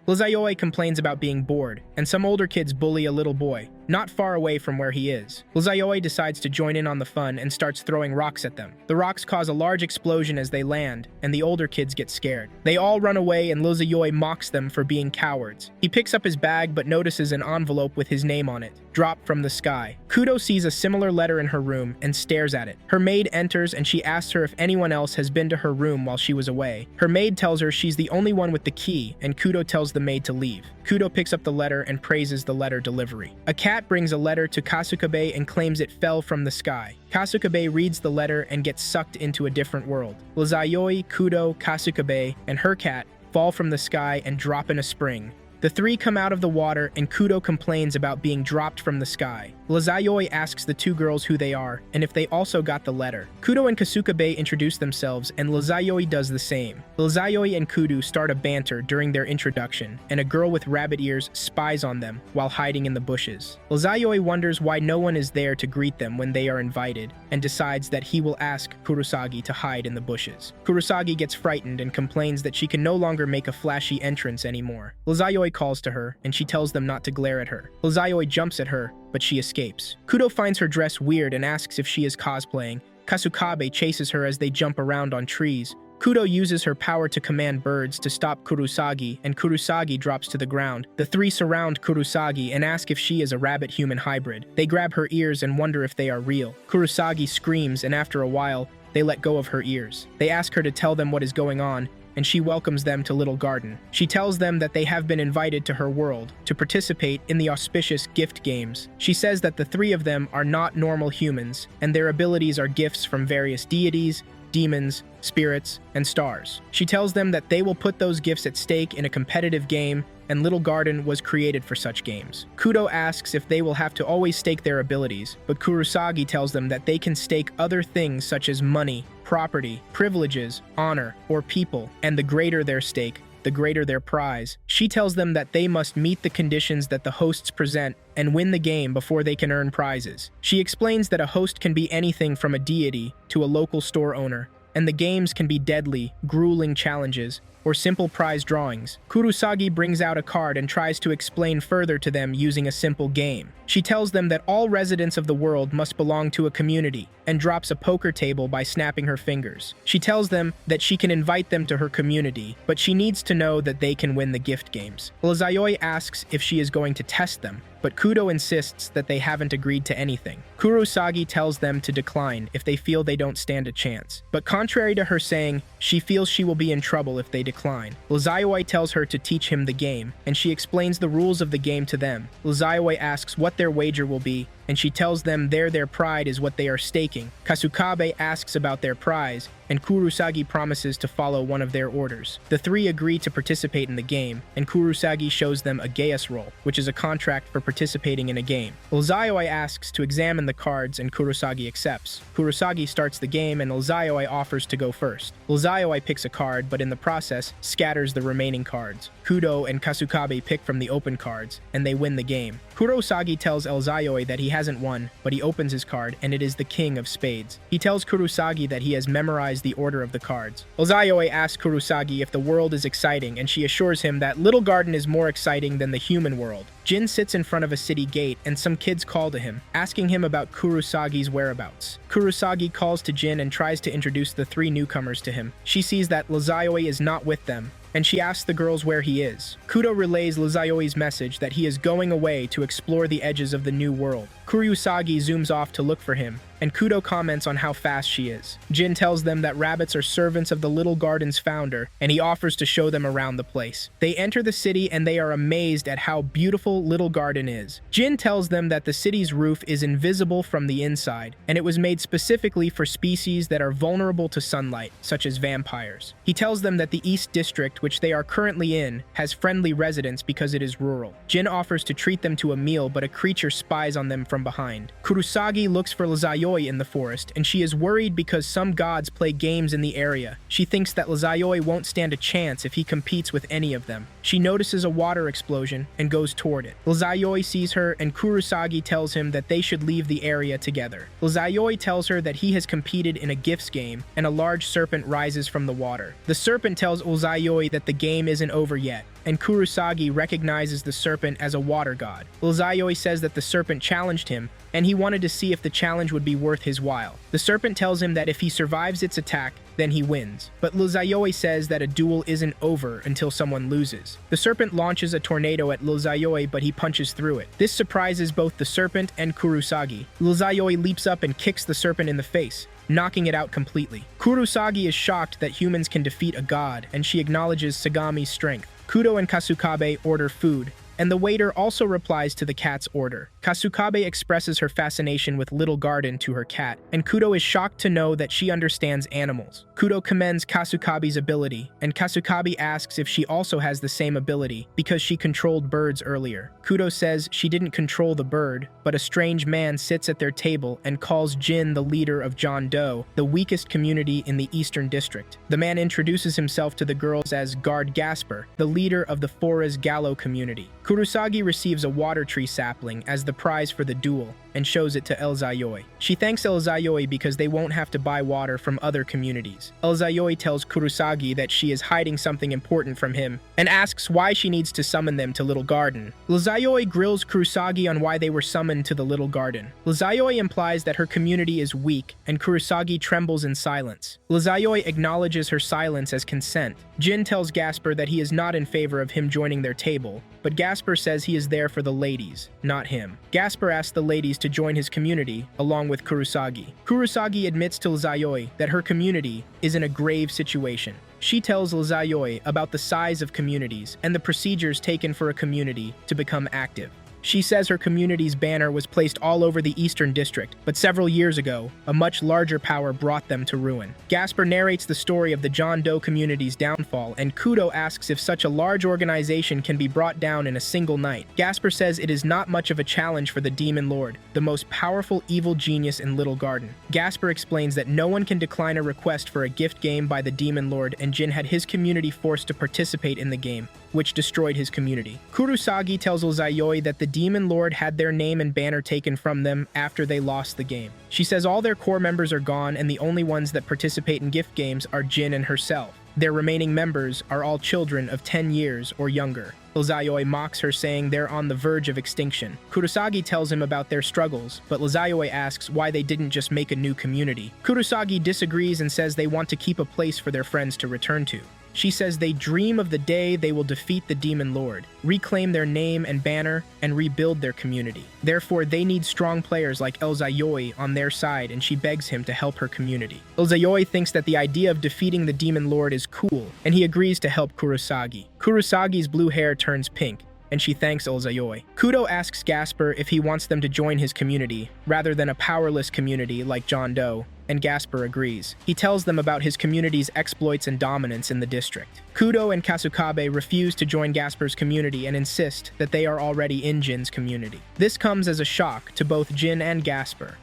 Lizayoi complains about being bored, and some older kids bully a little boy, not far away from where he is. Lizayoi decides to join in on the fun and starts throwing rocks at them. The rocks cause a large explosion as they land, and the older kids get scared. They all run away and Lizayoi mocks them for being cowards. He picks up his bag but notices an envelope with his name on it, dropped from the sky. Kudo sees a similar letter in her room and stares at it. Her maid enters and she asks her if anyone else has been to her room while she was away. Her maid tells her she's the only one with the key, and Kudo tells the maid to leave. Kudo picks up the letter and praises the letter delivery. A cat brings a letter to Kasukabe and claims it fell from the sky. Kasukabe reads the letter and gets sucked into a different world. Lizayoi, Kudo, Kasukabe, and her cat fall from the sky and drop in a spring. The three come out of the water and Kudo complains about being dropped from the sky. Lizayoi asks the two girls who they are and if they also got the letter. Kudo and Kasukabe introduce themselves and Lizayoi does the same. Lizayoi and Kudo start a banter during their introduction, and a girl with rabbit ears spies on them while hiding in the bushes. Lizayoi wonders why no one is there to greet them when they are invited, and decides that he will ask Kurosagi to hide in the bushes. Kurosagi gets frightened and complains that she can no longer make a flashy entrance anymore. Lizayoi calls to her, and she tells them not to glare at her. Lizayoi jumps at her, but she escapes. Kudo finds her dress weird and asks if she is cosplaying. Kasukabe chases her as they jump around on trees. Kudo uses her power to command birds to stop Kurosagi, and Kurosagi drops to the ground. The three surround Kurosagi and ask if she is a rabbit-human hybrid. They grab her ears and wonder if they are real. Kurosagi screams, and after a while, they let go of her ears. They ask her to tell them what is going on, and she welcomes them to Little Garden. She tells them that they have been invited to her world to participate in the auspicious gift games. She says that the three of them are not normal humans, and their abilities are gifts from various deities, demons, spirits, and stars. She tells them that they will put those gifts at stake in a competitive game, and Little Garden was created for such games. Kudo asks if they will have to always stake their abilities, but Kurosagi tells them that they can stake other things such as money, property, privileges, honor, or people, and the greater their stake, the greater their prize. She tells them that they must meet the conditions that the hosts present and win the game before they can earn prizes. She explains that a host can be anything from a deity to a local store owner, and the games can be deadly, grueling challenges, or simple prize drawings. Kurosagi brings out a card and tries to explain further to them using a simple game. She tells them that all residents of the world must belong to a community, and drops a poker table by snapping her fingers. She tells them that she can invite them to her community, but she needs to know that they can win the gift games. Lizayoi asks if she is going to test them, but Kudo insists that they haven't agreed to anything. Kurosagi tells them to decline if they feel they don't stand a chance. But contrary to her saying, she feels she will be in trouble if they decline. Lizayoi tells her to teach him the game, and she explains the rules of the game to them. Lizayoi asks what their wager will be, and she tells them their pride is what they are staking. Kasukabe asks about their prize, and Kurosagi promises to follow one of their orders. The three agree to participate in the game, and Kurosagi shows them a geas roll, which is a contract for participating in a game. Lizayoi asks to examine the cards, and Kurosagi accepts. Kurosagi starts the game, and Lizayoi offers to go first. Lizayoi picks a card, but in the process, scatters the remaining cards. Kudo and Kasukabe pick from the open cards, and they win the game. Kurosagi tells Lizayoi that he hasn't won, but he opens his card, and it is the King of Spades. He tells Kurosagi that he has memorized the order of the cards. Lizayoi asks Kurosagi if the world is exciting, and she assures him that Little Garden is more exciting than the human world. Jin sits in front of a city gate, and some kids call to him, asking him about Kurosagi's whereabouts. Kurosagi calls to Jin and tries to introduce the three newcomers to him. She sees that Lizayoi is not with them, and she asks the girls where he is. Kudo relays Lizayoi's message that he is going away to explore the edges of the new world. Kurosagi zooms off to look for him, and Kudo comments on how fast she is. Jin tells them that rabbits are servants of the Little Garden's founder, and he offers to show them around the place. They enter the city and they are amazed at how beautiful Little Garden is. Jin tells them that the city's roof is invisible from the inside, and it was made specifically for species that are vulnerable to sunlight, such as vampires. He tells them that the East District, which they are currently in, has friendly residents because it is rural. Jin offers to treat them to a meal, but a creature spies on them from behind. Kurosagi looks for Lizayoi in the forest, and she is worried because some gods play games in the area. She thinks that Lizayoi won't stand a chance if he competes with any of them. She notices a water explosion and goes toward it. Lizayoi sees her, and Kurosagi tells him that they should leave the area together. Lizayoi tells her that he has competed in a gifts game, and a large serpent rises from the water. The serpent tells Lizayoi that the game isn't over yet, and Kurosagi recognizes the serpent as a water god. Lizayoi says that the serpent challenged him, and he wanted to see if the challenge would be worth his while. The serpent tells him that if he survives its attack, then he wins. But Lizayoi says that a duel isn't over until someone loses. The serpent launches a tornado at Lizayoi, but he punches through it. This surprises both the serpent and Kurosagi. Lizayoi leaps up and kicks the serpent in the face, knocking it out completely. Kurosagi is shocked that humans can defeat a god, and she acknowledges Sagami's strength. Kudo and Kasukabe order food, and the waiter also replies to the cat's order. Kasukabe expresses her fascination with Little Garden to her cat, and Kudo is shocked to know that she understands animals. Kudo commends Kasukabe's ability, and Kasukabe asks if she also has the same ability because she controlled birds earlier. Kudo says she didn't control the bird, but a strange man sits at their table and calls Jin the leader of John Doe, the weakest community in the Eastern District. The man introduces himself to the girls as Guard Gasper, the leader of the Forest Gallo community. Kurosagi receives a water tree sapling as the prize for the duel and shows it to Elzayoi. She thanks Elzayoi because they won't have to buy water from other communities. Elzayoi tells Kurosagi that she is hiding something important from him and asks why she needs to summon them to Little Garden. Elzayoi grills Kurosagi on why they were summoned to the Little Garden. Elzayoi implies that her community is weak, and Kurosagi trembles in silence. Elzayoi acknowledges her silence as consent. Jin tells Gasper that he is not in favor of him joining their table, but Gasper says he is there for the ladies, not him. Gasper asks the ladies to join his community, along with Kurosagi. Kurosagi admits to Lizayoi that her community is in a grave situation. She tells Lizayoi about the size of communities and the procedures taken for a community to become active. She says her community's banner was placed all over the Eastern District, but several years ago, a much larger power brought them to ruin. Gasper narrates the story of the John Doe community's downfall, and Kudo asks if such a large organization can be brought down in a single night. Gasper says it is not much of a challenge for the Demon Lord, the most powerful evil genius in Little Garden. Gasper explains that no one can decline a request for a gift game by the Demon Lord, and Jin had his community forced to participate in the game, which destroyed his community. Kurosagi tells Lizayoi that the Demon Lord had their name and banner taken from them after they lost the game. She says all their core members are gone, and the only ones that participate in gift games are Jin and herself. Their remaining members are all children of 10 years or younger. Lizayoi mocks her, saying they're on the verge of extinction. Kurosagi tells him about their struggles, but Lizayoi asks why they didn't just make a new community. Kurosagi disagrees and says they want to keep a place for their friends to return to. She says they dream of the day they will defeat the Demon Lord, reclaim their name and banner, and rebuild their community. Therefore, they need strong players like Elzayoi on their side, and she begs him to help her community. Elzayoi thinks that the idea of defeating the Demon Lord is cool, and he agrees to help Kurosagi. Kurosagi's blue hair turns pink, and she thanks Elzayoi. Kudo asks Gasper if he wants them to join his community, rather than a powerless community like John Doe, and Gasper agrees. He tells them about his community's exploits and dominance in the district. Kudo and Kasukabe refuse to join Gasper's community and insist that they are already in Jin's community. This comes as a shock to both Jin and Gasper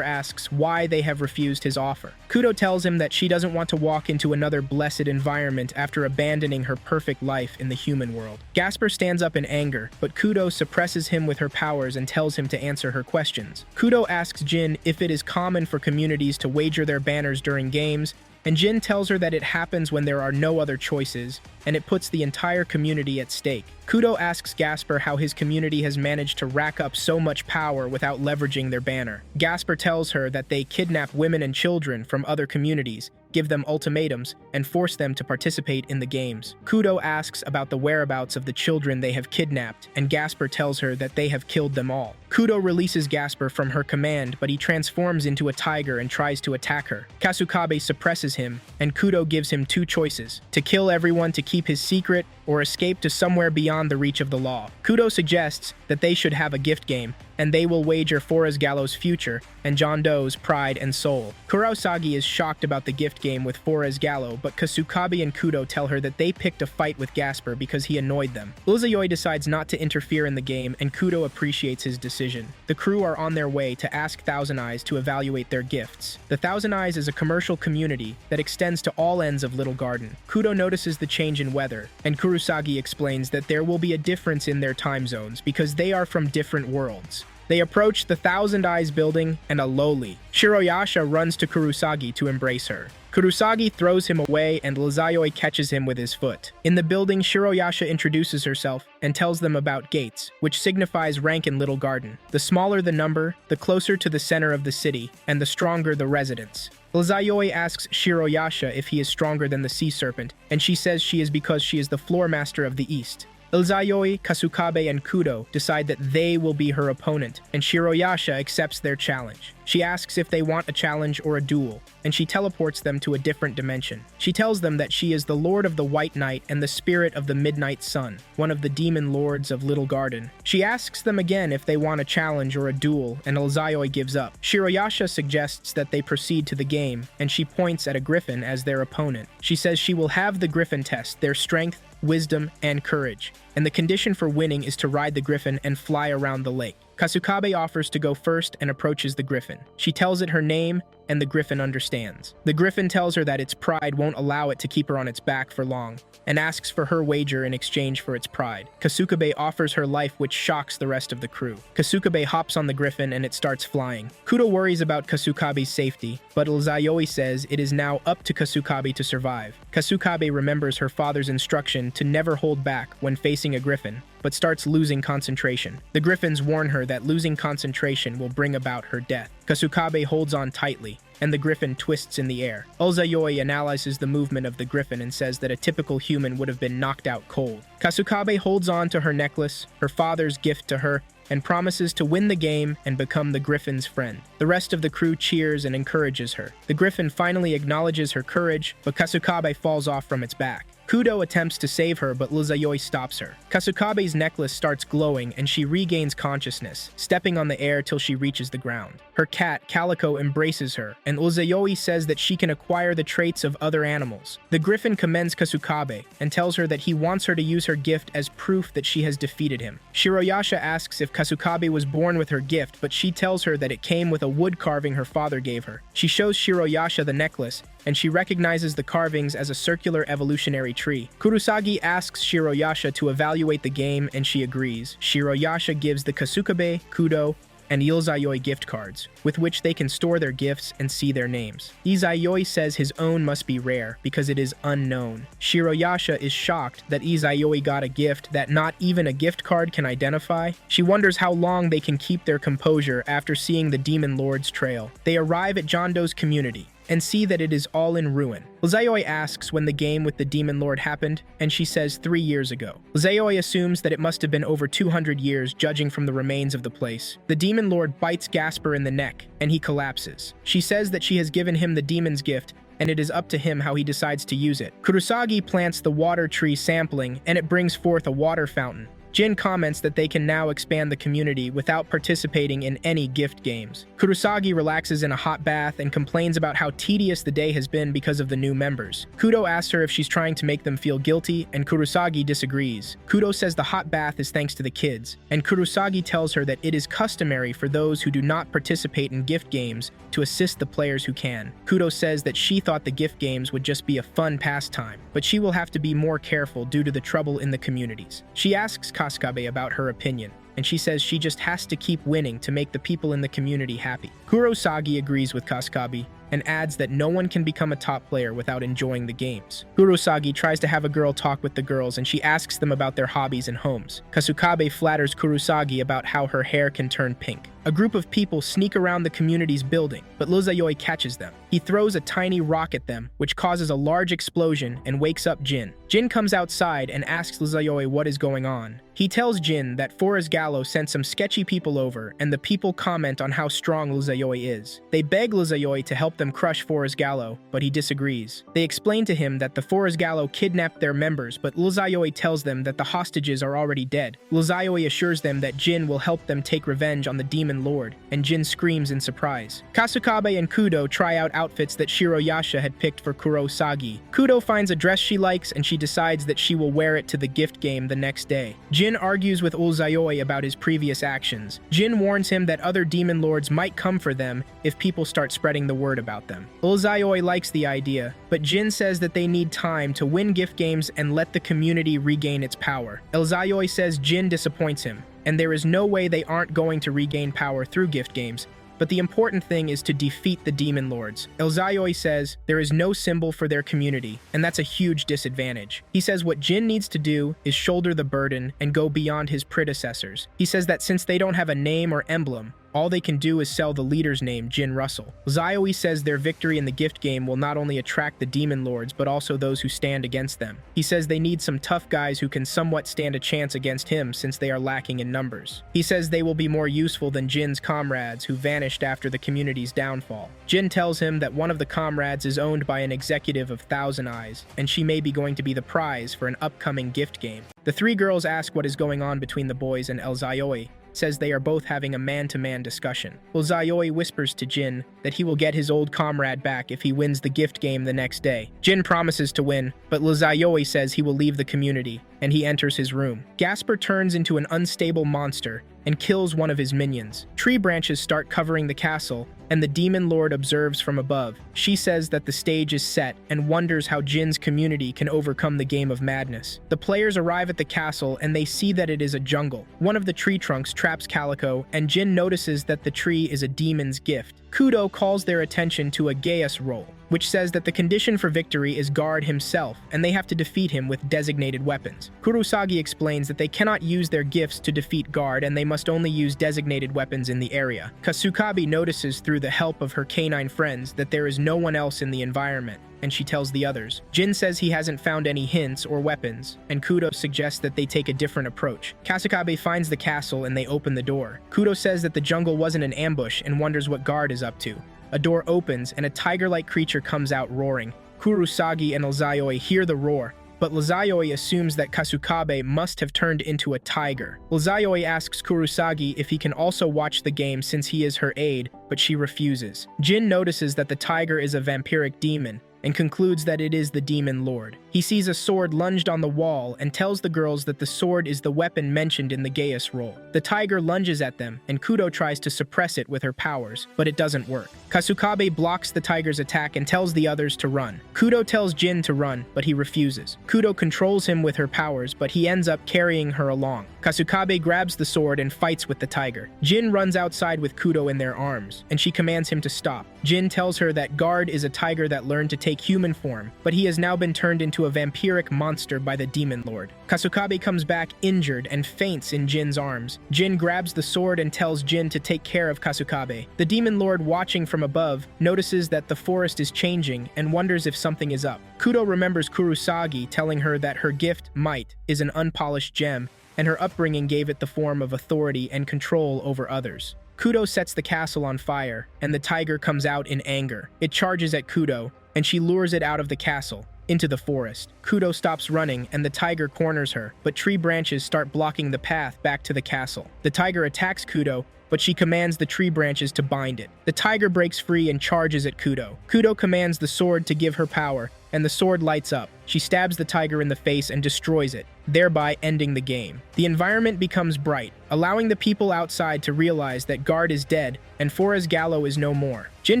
asks why they have refused his offer. Kudo tells him that she doesn't want to walk into another blessed environment after abandoning her perfect life in the human world. Gasper stands up in anger, but Kudo suppresses him with her powers and tells him to answer her questions. Kudo asks Jin if it is common for communities to wager their banners during games, and Jin tells her that it happens when there are no other choices, and it puts the entire community at stake. Kudo asks Gasper how his community has managed to rack up so much power without leveraging their banner. Gasper tells her that they kidnap women and children from other communities, give them ultimatums, and force them to participate in the games. Kudo asks about the whereabouts of the children they have kidnapped, and Gasper tells her that they have killed them all. Kudo releases Gasper from her command, but he transforms into a tiger and tries to attack her. Kasukabe suppresses him, and Kudo gives him two choices: to kill everyone to keep his secret, or escape to somewhere beyond the reach of the law. Kudo suggests that they should have a gift game, and they will wager Forest Gallo's future and John Doe's pride and soul. Kurosagi is shocked about the gift game with Forest Gallo, but Kasukabe and Kudo tell her that they picked a fight with Gasper because he annoyed them. Lizayoi decides not to interfere in the game, and Kudo appreciates his decision. The crew are on their way to ask Thousand Eyes to evaluate their gifts. The Thousand Eyes is a commercial community that extends to all ends of Little Garden. Kudo notices the change in weather, and Kurosagi explains that there will be a difference in their time zones because they are from different worlds. They approach the Thousand Eyes building, and a lowly Shiroyasha runs to Kurosagi to embrace her. Kurosagi throws him away and Lezayoi catches him with his foot. In the building, Shiroyasha introduces herself and tells them about gates, which signifies rank in Little Garden. The smaller the number, the closer to the center of the city, and the stronger the residents. Lezayoi asks Shiroyasha if he is stronger than the sea serpent, and she says she is because she is the floor master of the east. Lezayoi, Kasukabe, and Kudo decide that they will be her opponent, and Shiroyasha accepts their challenge. She asks if they want a challenge or a duel, and she teleports them to a different dimension. She tells them that she is the Lord of the White Night and the Spirit of the Midnight Sun, one of the demon lords of Little Garden. She asks them again if they want a challenge or a duel, and Lezayoi gives up. Shiroyasha suggests that they proceed to the game, and she points at a griffin as their opponent. She says she will have the griffin test their strength, wisdom, and courage, and the condition for winning is to ride the griffin and fly around the lake. Kasukabe offers to go first and approaches the griffin. She tells it her name, and the griffin understands. The griffin tells her that its pride won't allow it to keep her on its back for long, and asks for her wager in exchange for its pride. Kasukabe offers her life, which shocks the rest of the crew. Kasukabe hops on the griffin and it starts flying. Kudo worries about Kasukabe's safety, but Lezayoi says it is now up to Kasukabe to survive. Kasukabe remembers her father's instruction to never hold back when facing a griffin, but starts losing concentration. The griffins warn her that losing concentration will bring about her death. Kasukabe holds on tightly, and the griffin twists in the air. Lezayoi analyzes the movement of the griffin and says that a typical human would have been knocked out cold. Kasukabe holds on to her necklace, her father's gift to her, and promises to win the game and become the griffin's friend. The rest of the crew cheers and encourages her. The griffin finally acknowledges her courage, but Kasukabe falls off from its back. Kudo attempts to save her, but Lezayoi stops her. Kasukabe's necklace starts glowing and she regains consciousness, stepping on the air till she reaches the ground. Her cat, Calico, embraces her, and Lezayoi says that she can acquire the traits of other animals. The griffin commends Kasukabe and tells her that he wants her to use her gift as proof that she has defeated him. Shiroyasha asks if Kasukabe was born with her gift, but she tells her that it came with a wood carving her father gave her. She shows Shiroyasha the necklace, and she recognizes the carvings as a circular evolutionary tree. Kurosagi asks Shiroyasha to evaluate the game, and she agrees. Shiroyasha gives the Kasukabe, Kudo, and Lezayoi gift cards, with which they can store their gifts and see their names. Lezayoi says his own must be rare because it is unknown. Shiroyasha is shocked that Lezayoi got a gift that not even a gift card can identify. She wonders how long they can keep their composure after seeing the Demon Lord's trail. They arrive at Jondo's community and see that it is all in ruin. Lezayoi asks when the game with the Demon Lord happened, and she says 3 years ago. Lezayoi assumes that it must have been over 200 years, judging from the remains of the place. The Demon Lord bites Gasper in the neck, and he collapses. She says that she has given him the demon's gift, and it is up to him how he decides to use it. Kurosagi plants the water tree sampling, and it brings forth a water fountain. Jin comments that they can now expand the community without participating in any gift games. Kurosagi relaxes in a hot bath and complains about how tedious the day has been because of the new members. Kudo asks her if she's trying to make them feel guilty, and Kurosagi disagrees. Kudo says the hot bath is thanks to the kids, and Kurosagi tells her that it is customary for those who do not participate in gift games to assist the players who can. Kudo says that she thought the gift games would just be a fun pastime, but she will have to be more careful due to the trouble in the communities. She asks Kasukabe about her opinion, and she says she just has to keep winning to make the people in the community happy. Kurosagi agrees with Kasukabe and adds that no one can become a top player without enjoying the games. Kurosagi tries to have a girl talk with the girls, and she asks them about their hobbies and homes. Kasukabe flatters Kurosagi about how her hair can turn pink. A group of people sneak around the community's building, but Lezayoi catches them. He throws a tiny rock at them, which causes a large explosion and wakes up Jin. Jin comes outside and asks Lezayoi what is going on. He tells Jin that Forest Gallo sent some sketchy people over, and the people comment on how strong Lezayoi is. They beg Lezayoi to help them crush Forest Gallo, but he disagrees. They explain to him that the Forest Gallo kidnapped their members, but Lezayoi tells them that the hostages are already dead. Lezayoi assures them that Jin will help them take revenge on the Demon Lord, and Jin screams in surprise. Kasukabe and Kudo try out outfits that Shiroyasha had picked for Kurosagi. Kudo finds a dress she likes, and she decides that she will wear it to the gift game the next day. Jin argues with Lezayoi about his previous actions. Jin warns him that other demon lords might come for them if people start spreading the word about them. Lezayoi likes the idea, but Jin says that they need time to win gift games and let the community regain its power. Lezayoi says Jin disappoints him, and there is no way they aren't going to regain power through gift games. But the important thing is to defeat the demon lords. Elzayoi says there is no symbol for their community, and that's a huge disadvantage. He says what Jin needs to do is shoulder the burden and go beyond his predecessors. He says that since they don't have a name or emblem, all they can do is sell the leader's name, Jin Russell. Elzayoi says their victory in the gift game will not only attract the demon lords, but also those who stand against them. He says they need some tough guys who can somewhat stand a chance against him since they are lacking in numbers. He says they will be more useful than Jin's comrades who vanished after the community's downfall. Jin tells him that one of the comrades is owned by an executive of Thousand Eyes, and she may be going to be the prize for an upcoming gift game. The three girls ask what is going on between the boys, and Elzayoi says they are both having a man-to-man discussion. Elzayoi whispers to Jin that he will get his old comrade back if he wins the gift game the next day. Jin promises to win, but Elzayoi says he will leave the community, and he enters his room. Gasper turns into an unstable monster and kills one of his minions. Tree branches start covering the castle, and the demon lord observes from above. She says that the stage is set and wonders how Jin's community can overcome the game of madness. The players arrive at the castle and they see that it is a jungle. One of the tree trunks traps Calico, and Jin notices that the tree is a demon's gift. Kudo calls their attention to a Gaius roll, which says that the condition for victory is Guard himself, and they have to defeat him with designated weapons. Kurosagi explains that they cannot use their gifts to defeat Guard, and they must only use designated weapons in the area. Kasukabe notices through the help of her canine friends that there is no one else in the environment, and she tells the others. Jin says he hasn't found any hints or weapons, and Kudo suggests that they take a different approach. Kasukabe finds the castle and they open the door. Kudo says that the jungle wasn't an ambush and wonders what Guard is up to. A door opens and a tiger-like creature comes out roaring. Kurosagi and Elzayoi hear the roar, but Elzayoi assumes that Kasukabe must have turned into a tiger. Elzayoi asks Kurosagi if he can also watch the game since he is her aide, but she refuses. Jin notices that the tiger is a vampiric demon, and concludes that it is the demon lord. He sees a sword lunged on the wall and tells the girls that the sword is the weapon mentioned in the Gaius roll. The tiger lunges at them, and Kudo tries to suppress it with her powers, but it doesn't work. Kasukabe blocks the tiger's attack and tells the others to run. Kudo tells Jin to run, but he refuses. Kudo controls him with her powers, but he ends up carrying her along. Kasukabe grabs the sword and fights with the tiger. Jin runs outside with Kudo in their arms, and she commands him to stop. Jin tells her that Guard is a tiger that learned to take human form, but he has now been turned into a vampiric monster by the demon lord. Kasukabe comes back injured and faints in Jin's arms. Jin grabs the sword and tells Jin to take care of Kasukabe. The demon lord, watching from above, notices that the forest is changing and wonders if something is up. Kudo remembers Kurosagi telling her that her gift, Might, is an unpolished gem, and her upbringing gave it the form of authority and control over others. Kudo sets the castle on fire, and the tiger comes out in anger. It charges at Kudo, and she lures it out of the castle, into the forest. Kudo stops running, and the tiger corners her, but tree branches start blocking the path back to the castle. The tiger attacks Kudo, but she commands the tree branches to bind it. The tiger breaks free and charges at Kudo. Kudo commands the sword to give her power, and the sword lights up. She stabs the tiger in the face and destroys it, thereby ending the game. The environment becomes bright, allowing the people outside to realize that Guard is dead and Forest Gallo is no more. Jin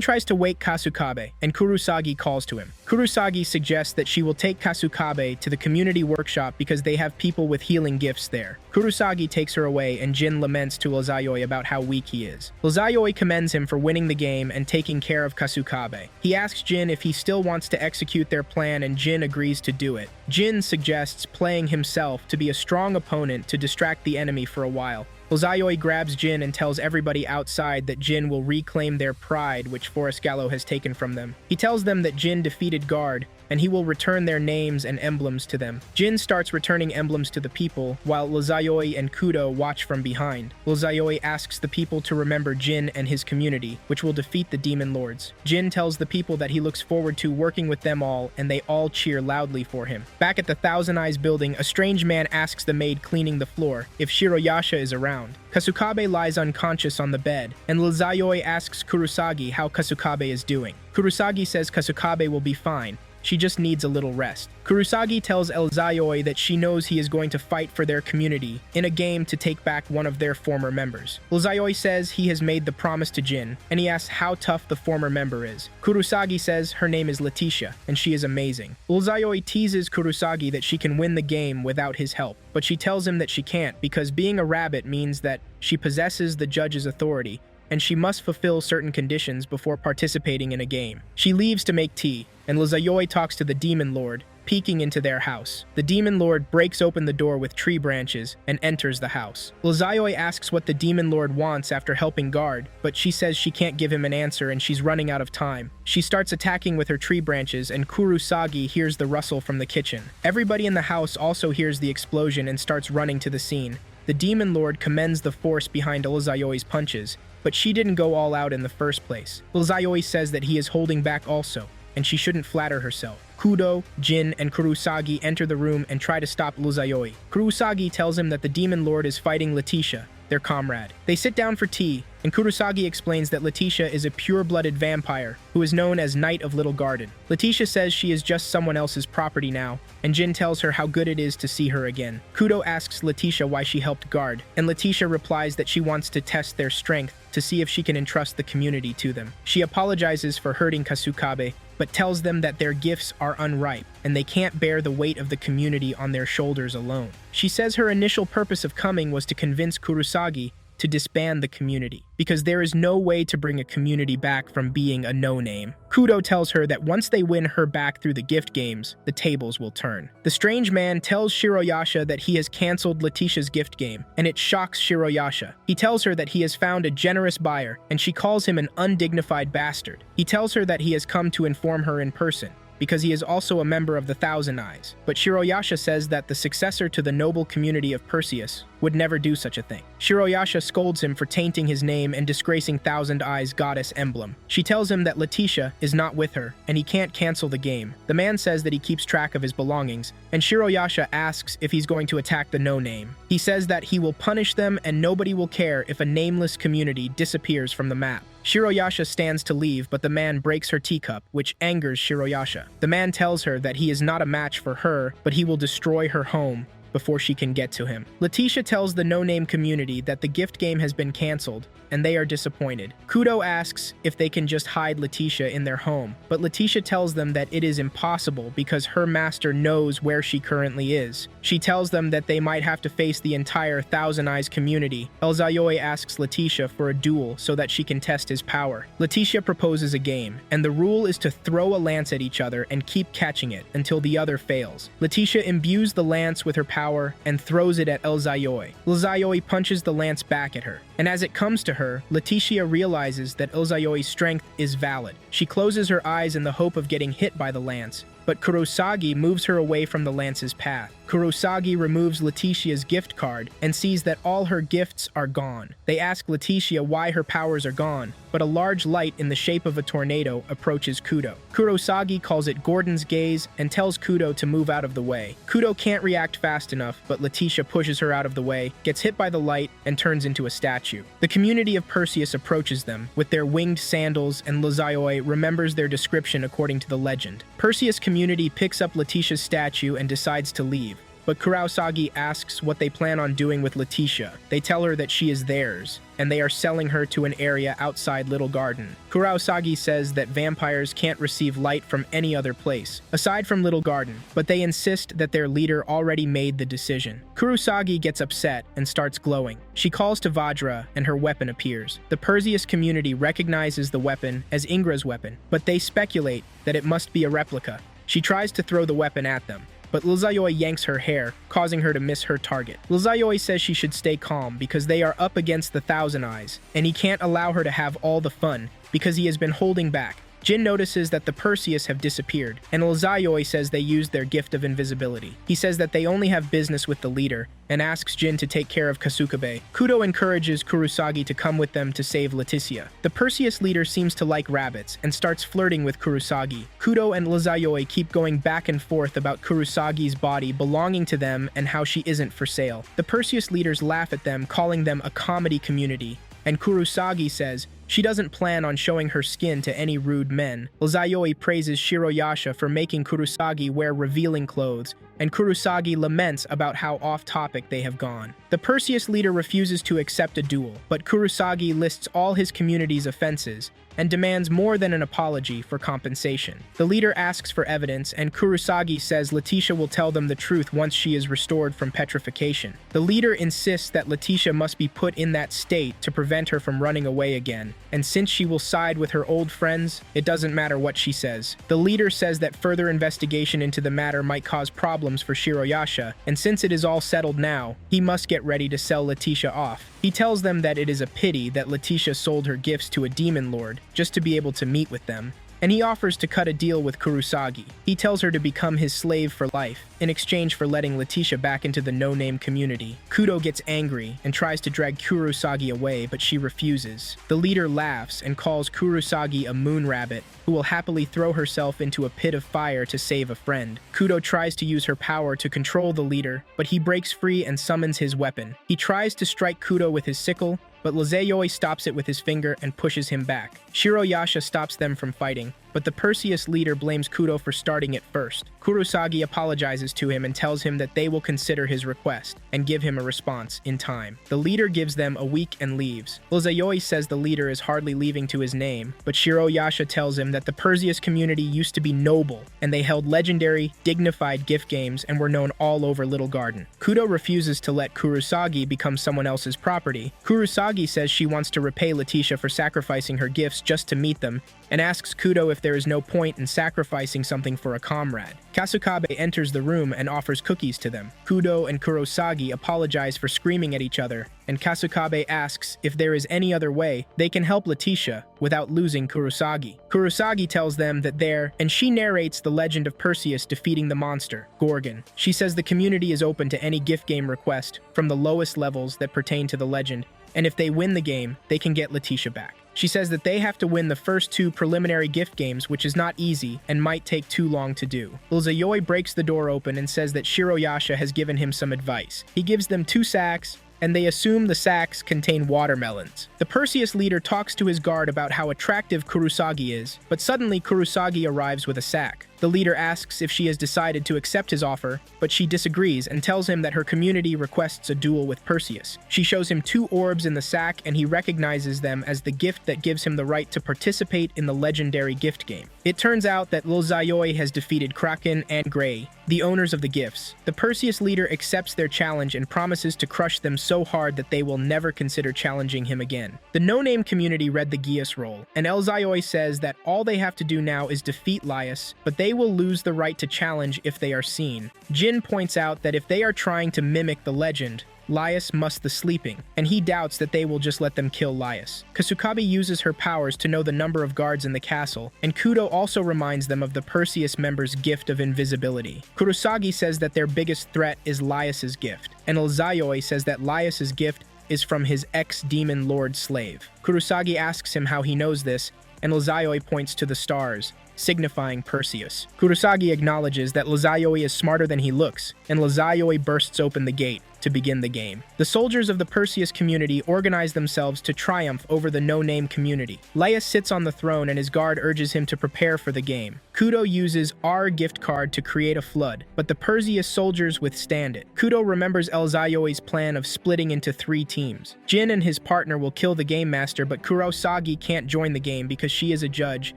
tries to wake Kasukabe, and Kurosagi calls to him. Kurosagi suggests that she will take Kasukabe to the community workshop because they have people with healing gifts there. Kurosagi takes her away, and Jin laments to Elzayoi about how weak he is. Elzayoi commends him for winning the game and taking care of Kasukabe. He asks Jin if he still wants to execute their plan, and Jin agrees to do it. Jin suggests playing himself to be a strong opponent to distract the enemy for a while. Elzayoi grabs Jin and tells everybody outside that Jin will reclaim their pride, which Forest Gallo has taken from them. He tells them that Jin defeated Guard, and he will return their names and emblems to them. Jin starts returning emblems to the people, while Elzayoi and Kudo watch from behind. Elzayoi asks the people to remember Jin and his community, which will defeat the demon lords. Jin tells the people that he looks forward to working with them all, and they all cheer loudly for him. Back at the Thousand Eyes building, a strange man asks the maid cleaning the floor if Shiroyasha is around. Kasukabe lies unconscious on the bed, and Elzayoi asks Kurosagi how Kasukabe is doing. Kurosagi says Kasukabe will be fine, she just needs a little rest. Kurosagi tells Elzayoi that she knows he is going to fight for their community in a game to take back one of their former members. Elzayoi says he has made the promise to Jin, and he asks how tough the former member is. Kurosagi says her name is Leticia, and she is amazing. Elzayoi teases Kurosagi that she can win the game without his help, but she tells him that she can't because being a rabbit means that she possesses the judge's authority, and she must fulfill certain conditions before participating in a game. She leaves to make tea, and Elzayoi talks to the Demon Lord, peeking into their house. The Demon Lord breaks open the door with tree branches and enters the house. Elzayoi asks what the Demon Lord wants after helping guard, but she says she can't give him an answer and she's running out of time. She starts attacking with her tree branches, and Kurosagi hears the rustle from the kitchen. Everybody in the house also hears the explosion and starts running to the scene. The Demon Lord commends the force behind Elzayoi's punches, but she didn't go all out in the first place. Elzayoi says that he is holding back also, and she shouldn't flatter herself. Kudo, Jin, and Kurosagi enter the room and try to stop Elzayoi. Kurosagi tells him that the Demon Lord is fighting Leticia, their comrade. They sit down for tea, and Kurosagi explains that Leticia is a pure-blooded vampire who is known as Knight of Little Garden. Leticia says she is just someone else's property now, and Jin tells her how good it is to see her again. Kudo asks Leticia why she helped guard, and Leticia replies that she wants to test their strength to see if she can entrust the community to them. She apologizes for hurting Kasukabe, but tells them that their gifts are unripe, and they can't bear the weight of the community on their shoulders alone. She says her initial purpose of coming was to convince Kurosagi to disband the community, because there is no way to bring a community back from being a no-name. Kudo tells her that once they win her back through the gift games, the tables will turn. The strange man tells Shiroyasha that he has cancelled Leticia's gift game, and it shocks Shiroyasha. He tells her that he has found a generous buyer, and she calls him an undignified bastard. He tells her that he has come to inform her in person, because he is also a member of the Thousand Eyes. But Shiroyasha says that the successor to the noble community of Perseus would never do such a thing. Shiroyasha scolds him for tainting his name and disgracing Thousand Eyes goddess emblem. She tells him that Leticia is not with her, and he can't cancel the game. The man says that he keeps track of his belongings, and Shiroyasha asks if he's going to attack the no-name. He says that he will punish them and nobody will care if a nameless community disappears from the map. Shiroyasha stands to leave, but the man breaks her teacup, which angers Shiroyasha. The man tells her that he is not a match for her, but he will destroy her home before she can get to him. Leticia tells the no-name community that the gift game has been cancelled, and they are disappointed. Kudo asks if they can just hide Leticia in their home, but Leticia tells them that it is impossible because her master knows where she currently is. She tells them that they might have to face the entire Thousand Eyes community. Elzayoi asks Leticia for a duel so that she can test his power. Leticia proposes a game, and the rule is to throw a lance at each other and keep catching it until the other fails. Leticia imbues the lance with her power and throws it at Elzayoi. Elzayoi punches the lance back at her, and as it comes to her, Leticia realizes that Elzayoi's strength is valid. She closes her eyes in the hope of getting hit by the lance, but Kurosagi moves her away from the lance's path. Kurosagi removes Leticia's gift card and sees that all her gifts are gone. They ask Leticia why her powers are gone, but a large light in the shape of a tornado approaches Kudo. Kurosagi calls it Gordon's gaze and tells Kudo to move out of the way. Kudo can't react fast enough, but Leticia pushes her out of the way, gets hit by the light, and turns into a statue. The community of Perseus approaches them with their winged sandals, and Elzayoi remembers their description according to the legend. Perseus community picks up Leticia's statue and decides to leave, but Kurosagi asks what they plan on doing with Leticia. They tell her that she is theirs, and they are selling her to an area outside Little Garden. Kurosagi says that vampires can't receive light from any other place, aside from Little Garden, but they insist that their leader already made the decision. Kurosagi gets upset and starts glowing. She calls to Vajra, and her weapon appears. The Perseus community recognizes the weapon as Ingra's weapon, but they speculate that it must be a replica. She tries to throw the weapon at them, but Elzayoi yanks her hair, causing her to miss her target. Elzayoi says she should stay calm because they are up against the Thousand Eyes, and he can't allow her to have all the fun because he has been holding back. Jin notices that the Perseus have disappeared, and Elzayoi says they used their gift of invisibility. He says that they only have business with the leader, and asks Jin to take care of Kasukabe. Kudo encourages Kurosagi to come with them to save Leticia. The Perseus leader seems to like rabbits, and starts flirting with Kurosagi. Kudo and Elzayoi keep going back and forth about Kurosagi's body belonging to them and how she isn't for sale. The Perseus leaders laugh at them, calling them a comedy community, and Kurosagi says She doesn't plan on showing her skin to any rude men. Lzayoi praises Shiroyasha for making Kurosagi wear revealing clothes, and Kurosagi laments about how off-topic they have gone. The Perseus leader refuses to accept a duel, but Kurosagi lists all his community's offenses and demands more than an apology for compensation. The leader asks for evidence, and Kurosagi says Leticia will tell them the truth once she is restored from petrification. The leader insists that Leticia must be put in that state to prevent her from running away again, and since she will side with her old friends, it doesn't matter what she says. The leader says that further investigation into the matter might cause problems for Shiroyasha, and since it is all settled now, he must get ready to sell Leticia off. He tells them that it is a pity that Leticia sold her gifts to a demon lord just to be able to meet with them, and he offers to cut a deal with Kurosagi. He tells her to become his slave for life, in exchange for letting Leticia back into the no-name community. Kudo gets angry and tries to drag Kurosagi away, but she refuses. The leader laughs and calls Kurosagi a moon rabbit, who will happily throw herself into a pit of fire to save a friend. Kudo tries to use her power to control the leader, but he breaks free and summons his weapon. He tries to strike Kudo with his sickle, but Lzayoi stops it with his finger and pushes him back. Shiroyasha stops them from fighting, but the Perseus leader blames Kudo for starting it first. Kurosagi apologizes to him and tells him that they will consider his request and give him a response in time. The leader gives them a week and leaves. Lzayoi says the leader is hardly leaving to his name, but Shiroyasha tells him that the Perseus community used to be noble, and they held legendary, dignified gift games and were known all over Little Garden. Kudo refuses to let Kurosagi become someone else's property. Kurosagi says she wants to repay Leticia for sacrificing her gifts just to meet them, and asks Kudo if there is no point in sacrificing something for a comrade. Kasukabe enters the room and offers cookies to them. Kudo and Kurosagi apologize for screaming at each other, and Kasukabe asks if there is any other way they can help Leticia without losing Kurosagi. Kurosagi tells them that and she narrates the legend of Perseus defeating the monster, Gorgon. She says the community is open to any gift game request from the lowest levels that pertain to the legend, and if they win the game, they can get Leticia back. She says that they have to win the first 2 preliminary gift games, which is not easy and might take too long to do. Lzayoi breaks the door open and says that Shiroyasha has given him some advice. He gives them 2 sacks, and they assume the sacks contain watermelons. The Perseus leader talks to his guard about how attractive Kurosagi is, but suddenly Kurosagi arrives with a sack. The leader asks if she has decided to accept his offer, but she disagrees and tells him that her community requests a duel with Perseus. She shows him 2 orbs in the sack, and he recognizes them as the gift that gives him the right to participate in the legendary gift game. It turns out that Lzayoi has defeated Kraken and Gray, the owners of the gifts. The Perseus leader accepts their challenge and promises to crush them so hard that they will never consider challenging him again. The no-name community read the Geas roll, and Lzayoi says that all they have to do now is defeat Laius, but they will lose the right to challenge if they are seen. Jin points out that if they are trying to mimic the legend, Laius must the sleeping, and he doubts that they will just let them kill Laius. Kasukabe uses her powers to know the number of guards in the castle, and Kudo also reminds them of the Perseus members' gift of invisibility. Kurosagi says that their biggest threat is Laius's gift, and Lzayoi says that Laius's gift is from his ex-demon lord slave. Kurosagi asks him how he knows this, and Lzayoi points to the stars, signifying Perseus. Kurosagi acknowledges that Lzayoi is smarter than he looks, and Lzayoi bursts open the gate to begin the game. The soldiers of the Perseus community organize themselves to triumph over the no-name community. Laius sits on the throne and his guard urges him to prepare for the game. Kudo uses R gift card to create a flood, but the Perseus soldiers withstand it. Kudo remembers Lzayoi's plan of splitting into 3 teams. Jin and his partner will kill the game master, but Kurosagi can't join the game because she is a judge,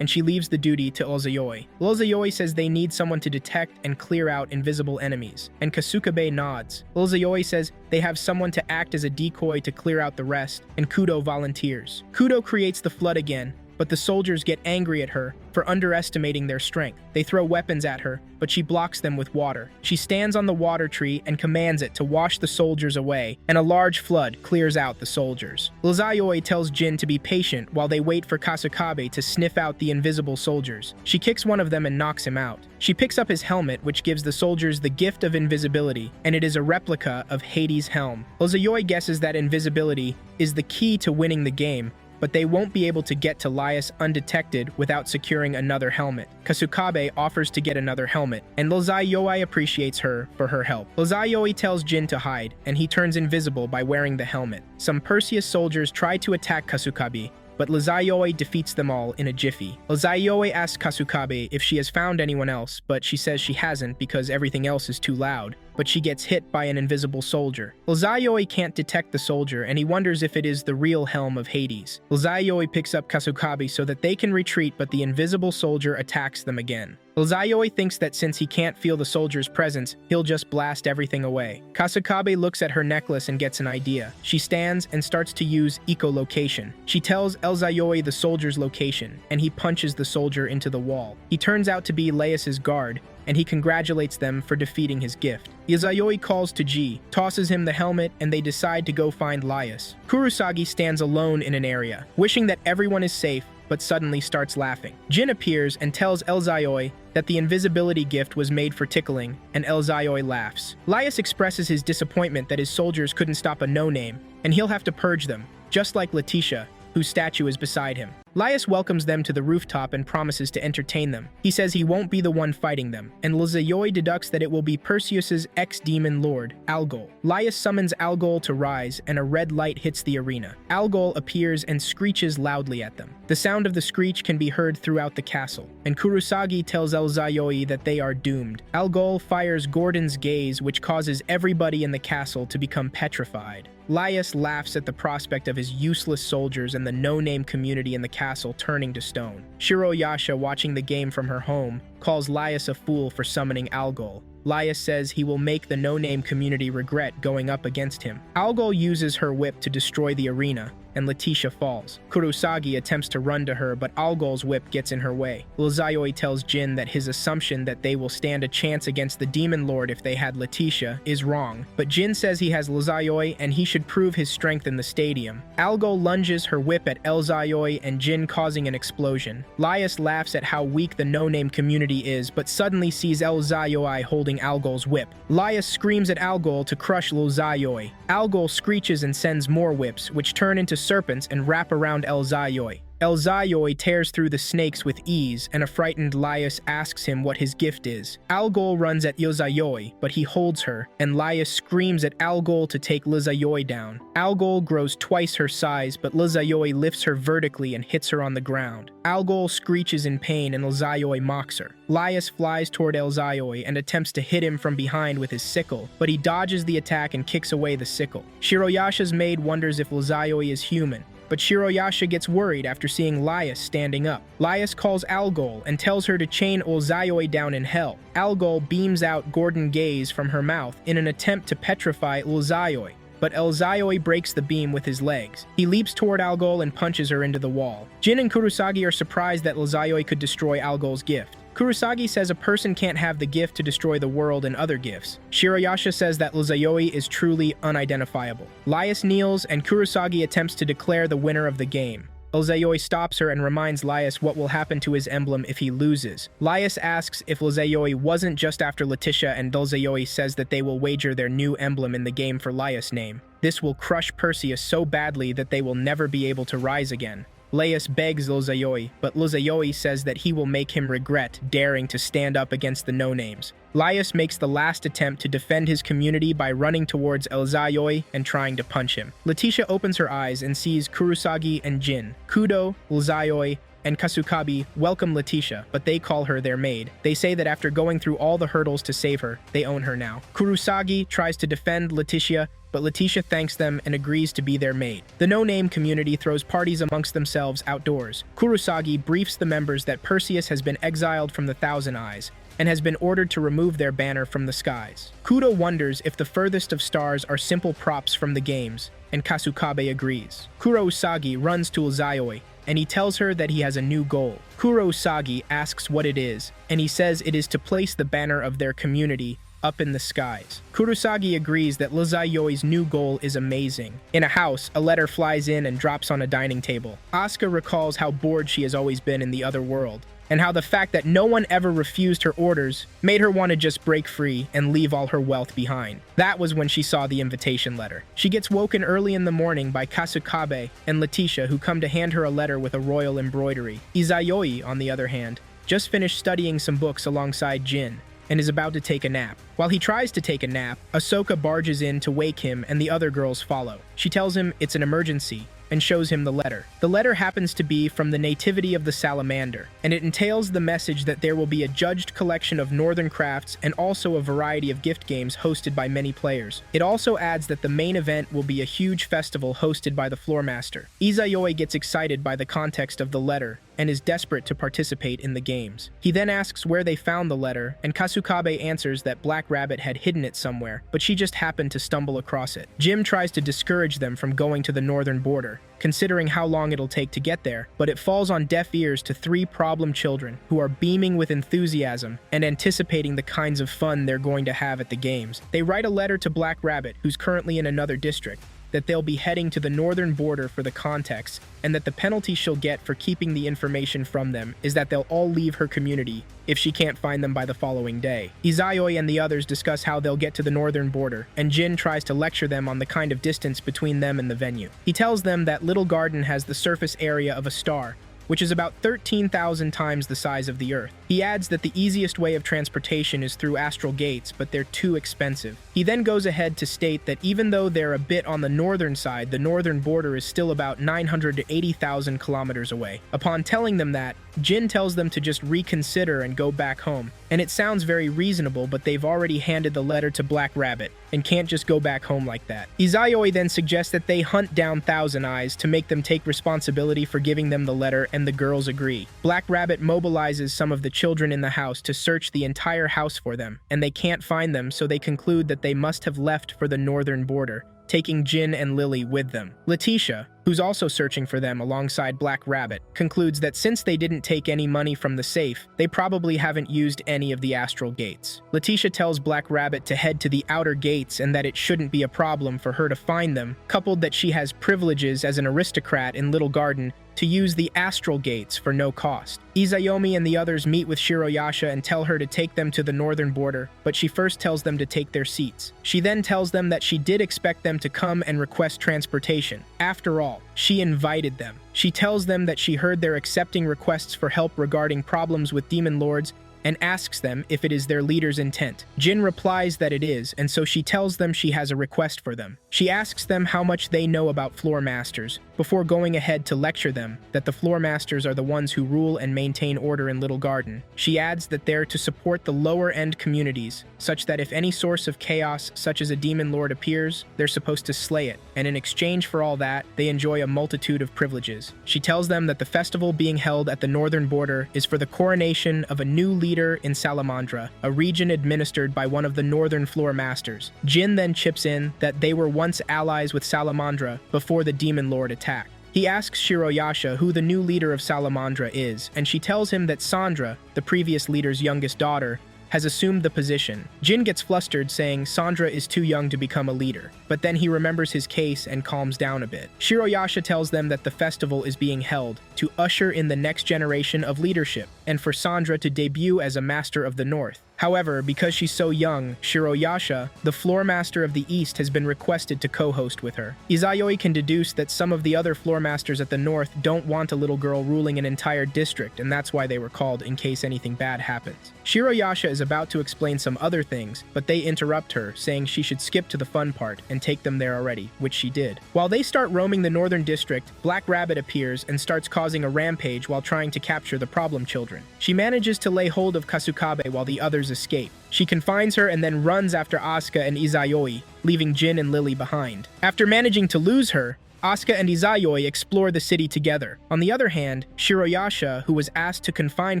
and she leaves the duty to Lzayoi. Lzayoi says they need someone to detect and clear out invisible enemies, and Kasukabe nods. Lzayoi says they have someone to act as a decoy to clear out the rest, and Kudo volunteers. Kudo creates the flood again, but the soldiers get angry at her for underestimating their strength. They throw weapons at her, but she blocks them with water. She stands on the water tree and commands it to wash the soldiers away, and a large flood clears out the soldiers. Lzayoi tells Jin to be patient while they wait for Kasukabe to sniff out the invisible soldiers. She kicks one of them and knocks him out. She picks up his helmet, which gives the soldiers the gift of invisibility, and it is a replica of Hades' helm. Lzayoi guesses that invisibility is the key to winning the game, but they won't be able to get to Laius undetected without securing another helmet. Kasukabe offers to get another helmet, and Lzayoi appreciates her for her help. Lzayoi tells Jin to hide, and he turns invisible by wearing the helmet. Some Perseus soldiers try to attack Kasukabe, but Lizayoi defeats them all in a jiffy. Lizayoi asks Kasukabe if she has found anyone else, but she says she hasn't because everything else is too loud. But she gets hit by an invisible soldier. Lizayoi can't detect the soldier, and he wonders if it is the real helm of Hades. Lizayoi picks up Kasukabe so that they can retreat, but the invisible soldier attacks them again. Lizayoi thinks that since he can't feel the soldier's presence, he'll just blast everything away. Kasukabe looks at her necklace and gets an idea. She stands and starts to use echolocation. She tells Lizayoi the soldier's location, and he punches the soldier into the wall. He turns out to be Laius's guard, and he congratulates them for defeating his gift. Lizayoi calls to Ji, tosses him the helmet, and they decide to go find Laius. Kurosagi stands alone in an area, wishing that everyone is safe, but suddenly starts laughing. Jin appears and tells Lizayoi that the invisibility gift was made for tickling, and Lizayoi laughs. Laius expresses his disappointment that his soldiers couldn't stop a no-name, and he'll have to purge them, just like Leticia, whose statue is beside him. Laius welcomes them to the rooftop and promises to entertain them. He says he won't be the one fighting them, and Lizayoi deducts that it will be Perseus's ex-demon lord, Algol. Laius summons Algol to rise, and a red light hits the arena. Algol appears and screeches loudly at them. The sound of the screech can be heard throughout the castle, and Kurosagi tells Lizayoi that they are doomed. Algol fires Gordon's gaze, which causes everybody in the castle to become petrified. Laius laughs at the prospect of his useless soldiers and the no-name community in the castle turning to stone. Shiroyasha, watching the game from her home, calls Laius a fool for summoning Algol. Laius says he will make the no-name community regret going up against him. Algol uses her whip to destroy the arena, and Leticia falls. Kurosagi attempts to run to her, but Algol's whip gets in her way. Lizayoi tells Jin that his assumption that they will stand a chance against the Demon Lord if they had Leticia is wrong, but Jin says he has Lizayoi and he should prove his strength in the stadium. Algol lunges her whip at Lizayoi and Jin, causing an explosion. Laius laughs at how weak the no-name community is, but suddenly sees Lizayoi holding Algol's whip. Laius screams at Algol to crush Lizayoi. Algol screeches and sends more whips, which turn into serpents and wrap around Lizayoi. Lizayoi tears through the snakes with ease, and a frightened Laius asks him what his gift is. Algol runs at Lizayoi, but he holds her, and Laius screams at Algol to take Lizayoi down. Algol grows twice her size, but Lizayoi lifts her vertically and hits her on the ground. Algol screeches in pain, and Lizayoi mocks her. Laius flies toward Lizayoi and attempts to hit him from behind with his sickle, but he dodges the attack and kicks away the sickle. Shiroyasha's maid wonders if Lizayoi is human, but Shiroyasha gets worried after seeing Laius standing up. Laius calls Algol and tells her to chain Lizayoi down in hell. Algol beams out Gorgon gaze from her mouth in an attempt to petrify Lizayoi, but Lizayoi breaks the beam with his legs. He leaps toward Algol and punches her into the wall. Jin and Kurosagi are surprised that Lizayoi could destroy Algol's gift. Kurosagi says a person can't have the gift to destroy the world and other gifts. Shiroyasha says that Lizayoi is truly unidentifiable. Laius kneels, and Kurosagi attempts to declare the winner of the game. Lizayoi stops her and reminds Laius what will happen to his emblem if he loses. Laius asks if Lizayoi wasn't just after Leticia, and Lizayoi says that they will wager their new emblem in the game for Laius' name. This will crush Perseus so badly that they will never be able to rise again. Laius begs Lizayoi, but Lizayoi says that he will make him regret daring to stand up against the no-names. Laius makes the last attempt to defend his community by running towards Lizayoi and trying to punch him. Leticia opens her eyes and sees Kurosagi and Jin. Kudo, Lizayoi, and Kasukabe welcome Leticia, but they call her their maid. They say that after going through all the hurdles to save her, they own her now. Kurosagi tries to defend Leticia, but Leticia thanks them and agrees to be their maid. The no-name community throws parties amongst themselves outdoors. Kurosagi briefs the members that Perseus has been exiled from the Thousand Eyes and has been ordered to remove their banner from the skies. Kudo wonders if the furthest of stars are simple props from the games, and Kasukabe agrees. Kurosagi runs to Lizayoi, and he tells her that he has a new goal. Kurosagi asks what it is, and he says it is to place the banner of their community up in the skies. Kurosagi agrees that Lizayoi's new goal is amazing. In a house, a letter flies in and drops on a dining table. Asuka recalls how bored she has always been in the other world, and how the fact that no one ever refused her orders made her want to just break free and leave all her wealth behind. That was when she saw the invitation letter. She gets woken early in the morning by Kasukabe and Leticia, who come to hand her a letter with a royal embroidery. Izayoi, on the other hand, just finished studying some books alongside Jin, and is about to take a nap. While he tries to take a nap, Ahsoka barges in to wake him and the other girls follow. She tells him it's an emergency, and shows him the letter. The letter happens to be from the nativity of the salamander, and it entails the message that there will be a judged collection of northern crafts and also a variety of gift games hosted by many players. It also adds that the main event will be a huge festival hosted by the floor master. Izayoi gets excited by the context of the letter and is desperate to participate in the games. He then asks where they found the letter, and Kasukabe answers that Black Rabbit had hidden it somewhere, but she just happened to stumble across it. Jim tries to discourage them from going to the northern border, considering how long it'll take to get there, but it falls on deaf ears to three problem children who are beaming with enthusiasm and anticipating the kinds of fun they're going to have at the games. They write a letter to Black Rabbit, who's currently in another district, that they'll be heading to the northern border for the context, and that the penalty she'll get for keeping the information from them is that they'll all leave her community if she can't find them by the following day. Izayoi and the others discuss how they'll get to the northern border, and Jin tries to lecture them on the kind of distance between them and the venue. He tells them that Little Garden has the surface area of a star, which is about 13,000 times the size of the Earth. He adds that the easiest way of transportation is through astral gates, but they're too expensive. He then goes ahead to state that even though they're a bit on the northern side, the northern border is still about 900 to 80,000 kilometers away. Upon telling them that, Jin tells them to just reconsider and go back home. And it sounds very reasonable, but they've already handed the letter to Black Rabbit and can't just go back home like that. Izayoi then suggests that they hunt down Thousand Eyes to make them take responsibility for giving them the letter, and the girls agree. Black Rabbit mobilizes some of the children in the house to search the entire house for them, and they can't find them, so they conclude that they must have left for the northern border, taking Jin and Lily with them. Leticia, who's also searching for them alongside Black Rabbit, concludes that since they didn't take any money from the safe, they probably haven't used any of the astral gates. Leticia tells Black Rabbit to head to the outer gates and that it shouldn't be a problem for her to find them, coupled that she has privileges as an aristocrat in Little Garden to use the astral gates for no cost. Izayomi and the others meet with Shiroyasha and tell her to take them to the northern border, but she first tells them to take their seats. She then tells them that she did expect them to come and request transportation. After all, she invited them. She tells them that she heard they're accepting requests for help regarding problems with demon lords and asks them if it is their leader's intent. Jin replies that it is, and so she tells them she has a request for them. She asks them how much they know about floor masters, before going ahead to lecture them that the floor masters are the ones who rule and maintain order in Little Garden. She adds that they're to support the lower-end communities, such that if any source of chaos, such as a demon lord, appears, they're supposed to slay it, and in exchange for all that, they enjoy a multitude of privileges. She tells them that the festival being held at the northern border is for the coronation of a new leader in Salamandra, a region administered by one of the northern floor masters. Jin then chips in that they were once allies with Salamandra before the demon lord attacked. He asks Shiroyasha who the new leader of Salamandra is, and she tells him that Sandra, the previous leader's youngest daughter, has assumed the position. Jin gets flustered, saying Sandra is too young to become a leader, but then he remembers his case and calms down a bit. Shiroyasha tells them that the festival is being held to usher in the next generation of leadership, and for Sandra to debut as a Master of the North. However, because she's so young, Shiroyasha, the floor master of the East, has been requested to co-host with her. Izayoi can deduce that some of the other floor masters at the North don't want a little girl ruling an entire district, and that's why they were called in case anything bad happens. Shiroyasha is about to explain some other things, but they interrupt her, saying she should skip to the fun part and take them there already, which she did. While they start roaming the northern district, Black Rabbit appears and starts causing a rampage while trying to capture the problem children. She manages to lay hold of Kasukabe while the others escape. She confines her and then runs after Asuka and Izayoi, leaving Jin and Lily behind. After managing to lose her, Asuka and Izayoi explore the city together. On the other hand, Shiroyasha, who was asked to confine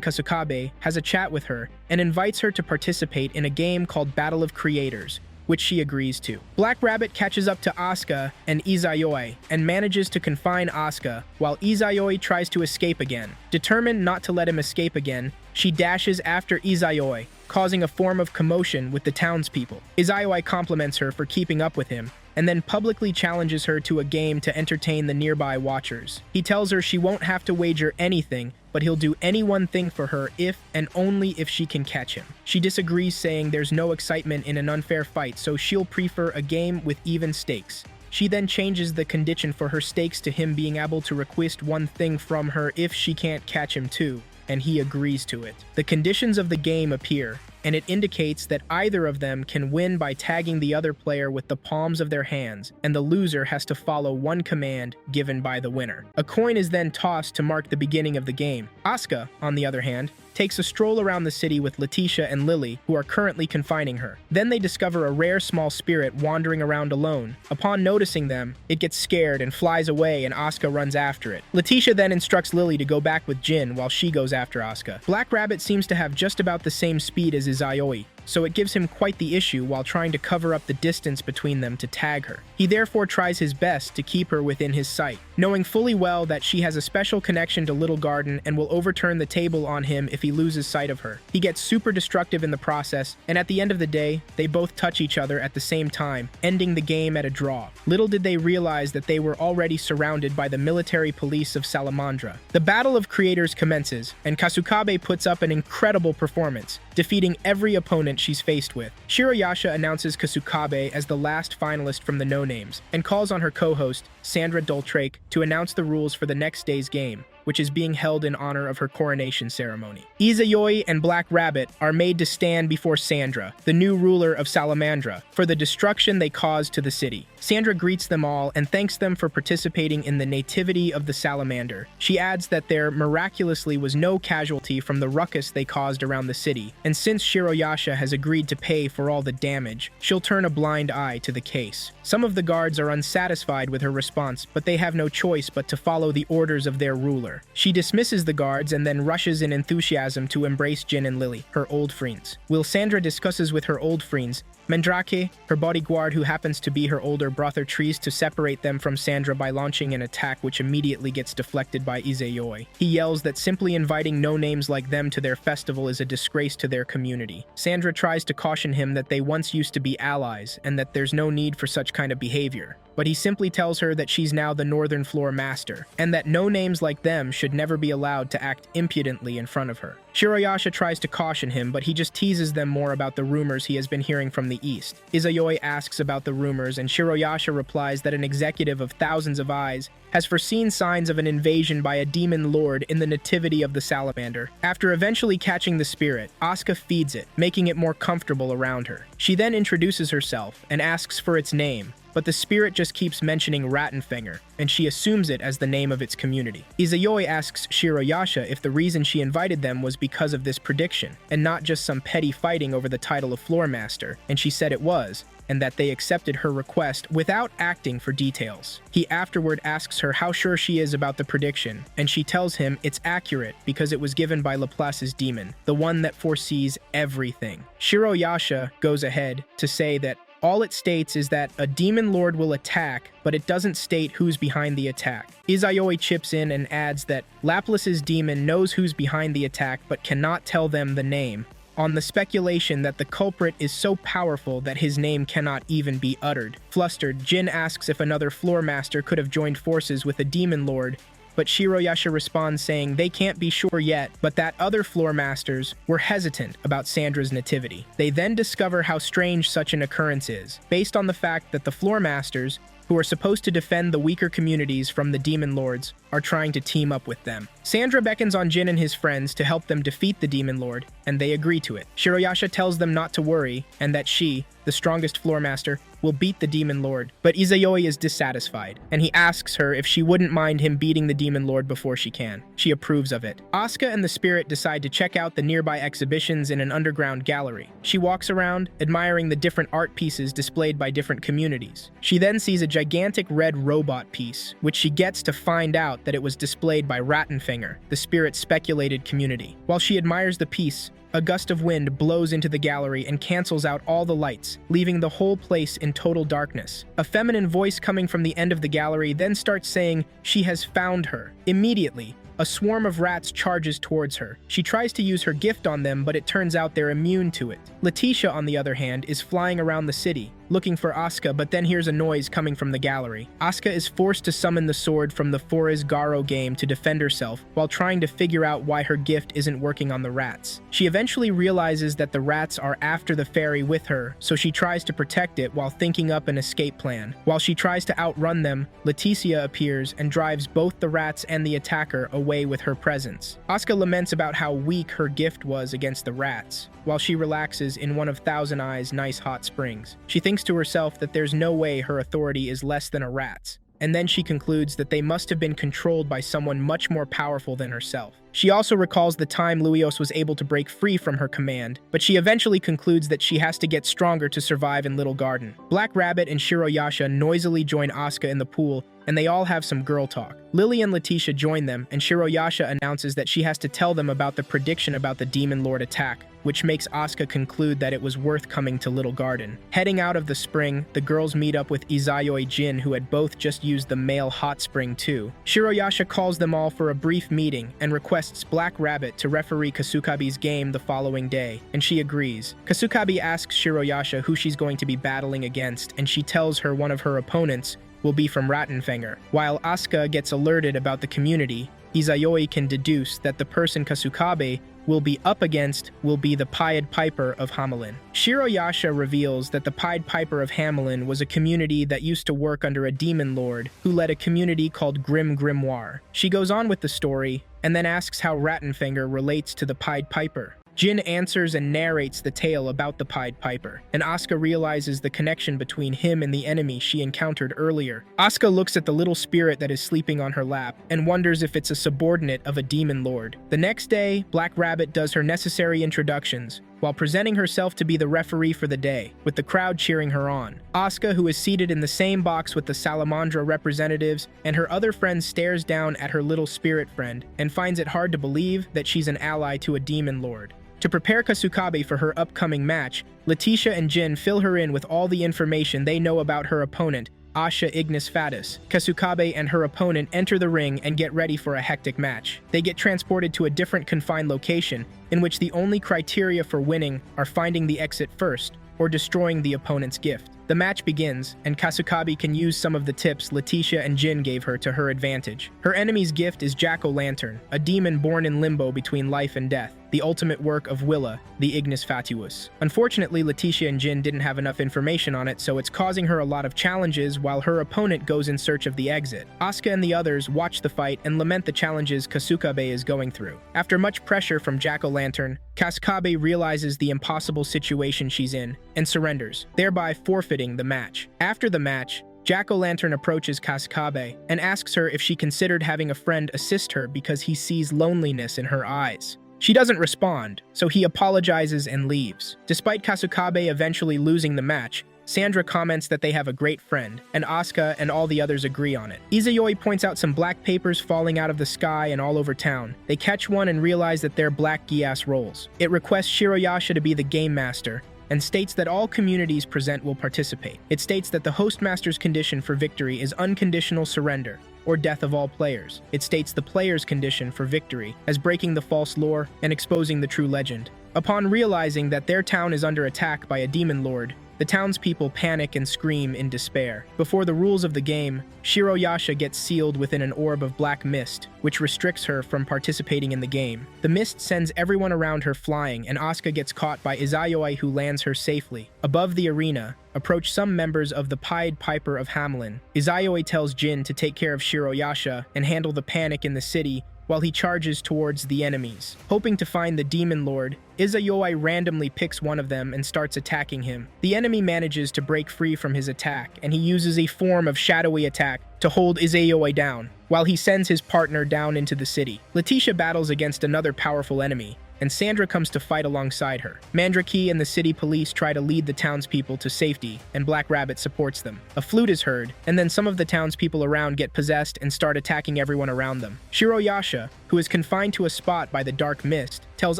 Kasukabe, has a chat with her and invites her to participate in a game called Battle of Creators, which she agrees to. Black Rabbit catches up to Asuka and Izayoi and manages to confine Asuka, while Izayoi tries to escape again. Determined not to let him escape again, she dashes after Izayoi, causing a form of commotion with the townspeople. Izayoi compliments her for keeping up with him, and then publicly challenges her to a game to entertain the nearby watchers. He tells her she won't have to wager anything, but he'll do any one thing for her if and only if she can catch him. She disagrees, saying there's no excitement in an unfair fight, so she'll prefer a game with even stakes. She then changes the condition for her stakes to him being able to request one thing from her if she can't catch him too, and he agrees to it. The conditions of the game appear, and it indicates that either of them can win by tagging the other player with the palms of their hands, and the loser has to follow one command given by the winner. A coin is then tossed to mark the beginning of the game. Asuka, on the other hand, takes a stroll around the city with Leticia and Lily, who are currently confining her. Then they discover a rare small spirit wandering around alone. Upon noticing them, it gets scared and flies away, and Asuka runs after it. Leticia then instructs Lily to go back with Jin while she goes after Asuka. Black Rabbit seems to have just about the same speed as Izayoi, so it gives him quite the issue while trying to cover up the distance between them to tag her. He therefore tries his best to keep her within his sight, knowing fully well that she has a special connection to Little Garden and will overturn the table on him if he loses sight of her. He gets super destructive in the process, and at the end of the day, they both touch each other at the same time, ending the game at a draw. Little did they realize that they were already surrounded by the military police of Salamandra. The Battle of Creators commences, and Kasukabe puts up an incredible performance, defeating every opponent she's faced with. Shiroyasha announces Kasukabe as the last finalist from the no-names, and calls on her co-host, Sandra Doltrake, to announce the rules for the next day's game, which is being held in honor of her coronation ceremony. Izayoi and Black Rabbit are made to stand before Sandra, the new ruler of Salamandra, for the destruction they caused to the city. Sandra greets them all and thanks them for participating in the nativity of the salamander. She adds that there miraculously was no casualty from the ruckus they caused around the city, and since Shiroyasha has agreed to pay for all the damage, she'll turn a blind eye to the case. Some of the guards are unsatisfied with her response, but they have no choice but to follow the orders of their ruler. She dismisses the guards and then rushes in enthusiasm to embrace Jin and Lily, her old friends. While Sandra discusses with her old friends, Mandrake, her bodyguard who happens to be her older brother, tries to separate them from Sandra by launching an attack which immediately gets deflected by Izayoi. He yells that simply inviting no-names like them to their festival is a disgrace to their community. Sandra tries to caution him that they once used to be allies and that there's no need for such kind of behavior, but he simply tells her that she's now the Northern Floor Master, and that no-names like them should never be allowed to act impudently in front of her. Shiroyasha tries to caution him, but he just teases them more about the rumors he has been hearing from the east. Izayoi asks about the rumors, and Shiroyasha replies that an executive of thousands of eyes has foreseen signs of an invasion by a demon lord in the nativity of the salamander. After eventually catching the spirit, Asuka feeds it, making it more comfortable around her. She then introduces herself and asks for its name, but the spirit just keeps mentioning Rattenfänger, and she assumes it as the name of its community. Izayoi asks Shiroyasha if the reason she invited them was because of this prediction, and not just some petty fighting over the title of Floor Master, and she said it was, and that they accepted her request without acting for details. He afterward asks her how sure she is about the prediction, and she tells him it's accurate because it was given by Laplace's demon, the one that foresees everything. Shiroyasha goes ahead to say that all it states is that a demon lord will attack, but it doesn't state who's behind the attack. Izayoi chips in and adds that Laplace's demon knows who's behind the attack but cannot tell them the name, on the speculation that the culprit is so powerful that his name cannot even be uttered. Flustered, Jin asks if another floor master could have joined forces with a demon lord, but Shiroyasha responds saying they can't be sure yet, but that other floor masters were hesitant about Sandra's nativity. They then discover how strange such an occurrence is, based on the fact that the floor masters, who are supposed to defend the weaker communities from the demon lords, are trying to team up with them. Sandra beckons on Jin and his friends to help them defeat the demon lord, and they agree to it. Shiroyasha tells them not to worry, and that she, the strongest floor master, will beat the demon lord, but Izayoi is dissatisfied, and he asks her if she wouldn't mind him beating the demon lord before she can. She approves of it. Asuka and the spirit decide to check out the nearby exhibitions in an underground gallery. She walks around, admiring the different art pieces displayed by different communities. She then sees a gigantic red robot piece, which she gets to find out that it was displayed by Rattenfänger, the spirit's speculated community. While she admires the piece, a gust of wind blows into the gallery and cancels out all the lights, leaving the whole place in total darkness. A feminine voice coming from the end of the gallery then starts saying she has found her. Immediately, a swarm of rats charges towards her. She tries to use her gift on them, but it turns out they're immune to it. Leticia, on the other hand, is flying around the city, looking for Asuka, but then hears a noise coming from the gallery. Asuka is forced to summon the sword from the Forest Garo game to defend herself while trying to figure out why her gift isn't working on the rats. She eventually realizes that the rats are after the fairy with her, so she tries to protect it while thinking up an escape plan. While she tries to outrun them, Leticia appears and drives both the rats and the attacker away with her presence. Asuka laments about how weak her gift was against the rats, while she relaxes in one of Thousand Eyes' nice hot springs. She thinks to herself that there's no way her authority is less than a rat's, and then she concludes that they must have been controlled by someone much more powerful than herself. She also recalls the time Luios was able to break free from her command, but she eventually concludes that she has to get stronger to survive in Little Garden. Black Rabbit and Shiroyasha noisily join Asuka in the pool, and they all have some girl talk. Lily and Leticia join them, and Shiroyasha announces that she has to tell them about the prediction about the Demon Lord attack, which makes Asuka conclude that it was worth coming to Little Garden. Heading out of the spring, the girls meet up with Izayoi Jin, who had both just used the male hot spring too. Shiroyasha calls them all for a brief meeting and requests Black Rabbit to referee Kasukabe's game the following day, and she agrees. Kasukabe asks Shiroyasha who she's going to be battling against, and she tells her one of her opponents will be from Rattenfänger. While Asuka gets alerted about the community, Izayoi can deduce that the person Kasukabe will be up against will be the Pied Piper of Hamelin. Shiroyasha reveals that the Pied Piper of Hamelin was a community that used to work under a demon lord who led a community called Grim Grimoire. She goes on with the story and then asks how Rattenfänger relates to the Pied Piper. Jin answers and narrates the tale about the Pied Piper, and Asuka realizes the connection between him and the enemy she encountered earlier. Asuka looks at the little spirit that is sleeping on her lap and wonders if it's a subordinate of a demon lord. The next day, Black Rabbit does her necessary introductions, while presenting herself to be the referee for the day, with the crowd cheering her on. Asuka, who is seated in the same box with the salamandra representatives, and her other friend stares down at her little spirit friend and finds it hard to believe that she's an ally to a demon lord. To prepare Kasukabe for her upcoming match, Leticia and Jin fill her in with all the information they know about her opponent, Asha Ignis Fatus. Kasukabe and her opponent enter the ring and get ready for a hectic match. They get transported to a different confined location, in which the only criteria for winning are finding the exit first, or destroying the opponent's gift. The match begins, and Kasukabe can use some of the tips Leticia and Jin gave her to her advantage. Her enemy's gift is Jack-o'-lantern, a demon born in limbo between life and death, the ultimate work of Willa, the Ignis Fatuus. Unfortunately, Leticia and Jin didn't have enough information on it, so it's causing her a lot of challenges while her opponent goes in search of the exit. Asuka and the others watch the fight and lament the challenges Kasukabe is going through. After much pressure from Jack-o'-lantern, Kasukabe realizes the impossible situation she's in and surrenders, thereby forfeiting the match. After the match, Jack-o'-lantern approaches Kasukabe and asks her if she considered having a friend assist her because he sees loneliness in her eyes. She doesn't respond, so he apologizes and leaves. Despite Kasukabe eventually losing the match, Sandra comments that they have a great friend, and Asuka and all the others agree on it. Izayoi points out some black papers falling out of the sky and all over town. They catch one and realize that they're black Gias rolls. It requests Shiroyasha to be the game master, and states that all communities present will participate. It states that the hostmaster's condition for victory is unconditional surrender, or death of all players. It states the player's condition for victory as breaking the false lore and exposing the true legend. Upon realizing that their town is under attack by a demon lord, the townspeople panic and scream in despair. Before the rules of the game, Shiroyasha gets sealed within an orb of black mist, which restricts her from participating in the game. The mist sends everyone around her flying, and Asuka gets caught by Izayoi, who lands her safely. Above the arena, approach some members of the Pied Piper of Hamelin. Izayoi tells Jin to take care of Shiroyasha and handle the panic in the city while he charges towards the enemies. Hoping to find the Demon Lord, Izayoi randomly picks one of them and starts attacking him. The enemy manages to break free from his attack, and he uses a form of shadowy attack to hold Izayoi down, while he sends his partner down into the city. Leticia battles against another powerful enemy, and Sandra comes to fight alongside her. Mandrake and the city police try to lead the townspeople to safety, and Black Rabbit supports them. A flute is heard, and then some of the townspeople around get possessed and start attacking everyone around them. Shiroyasha, who is confined to a spot by the dark mist, tells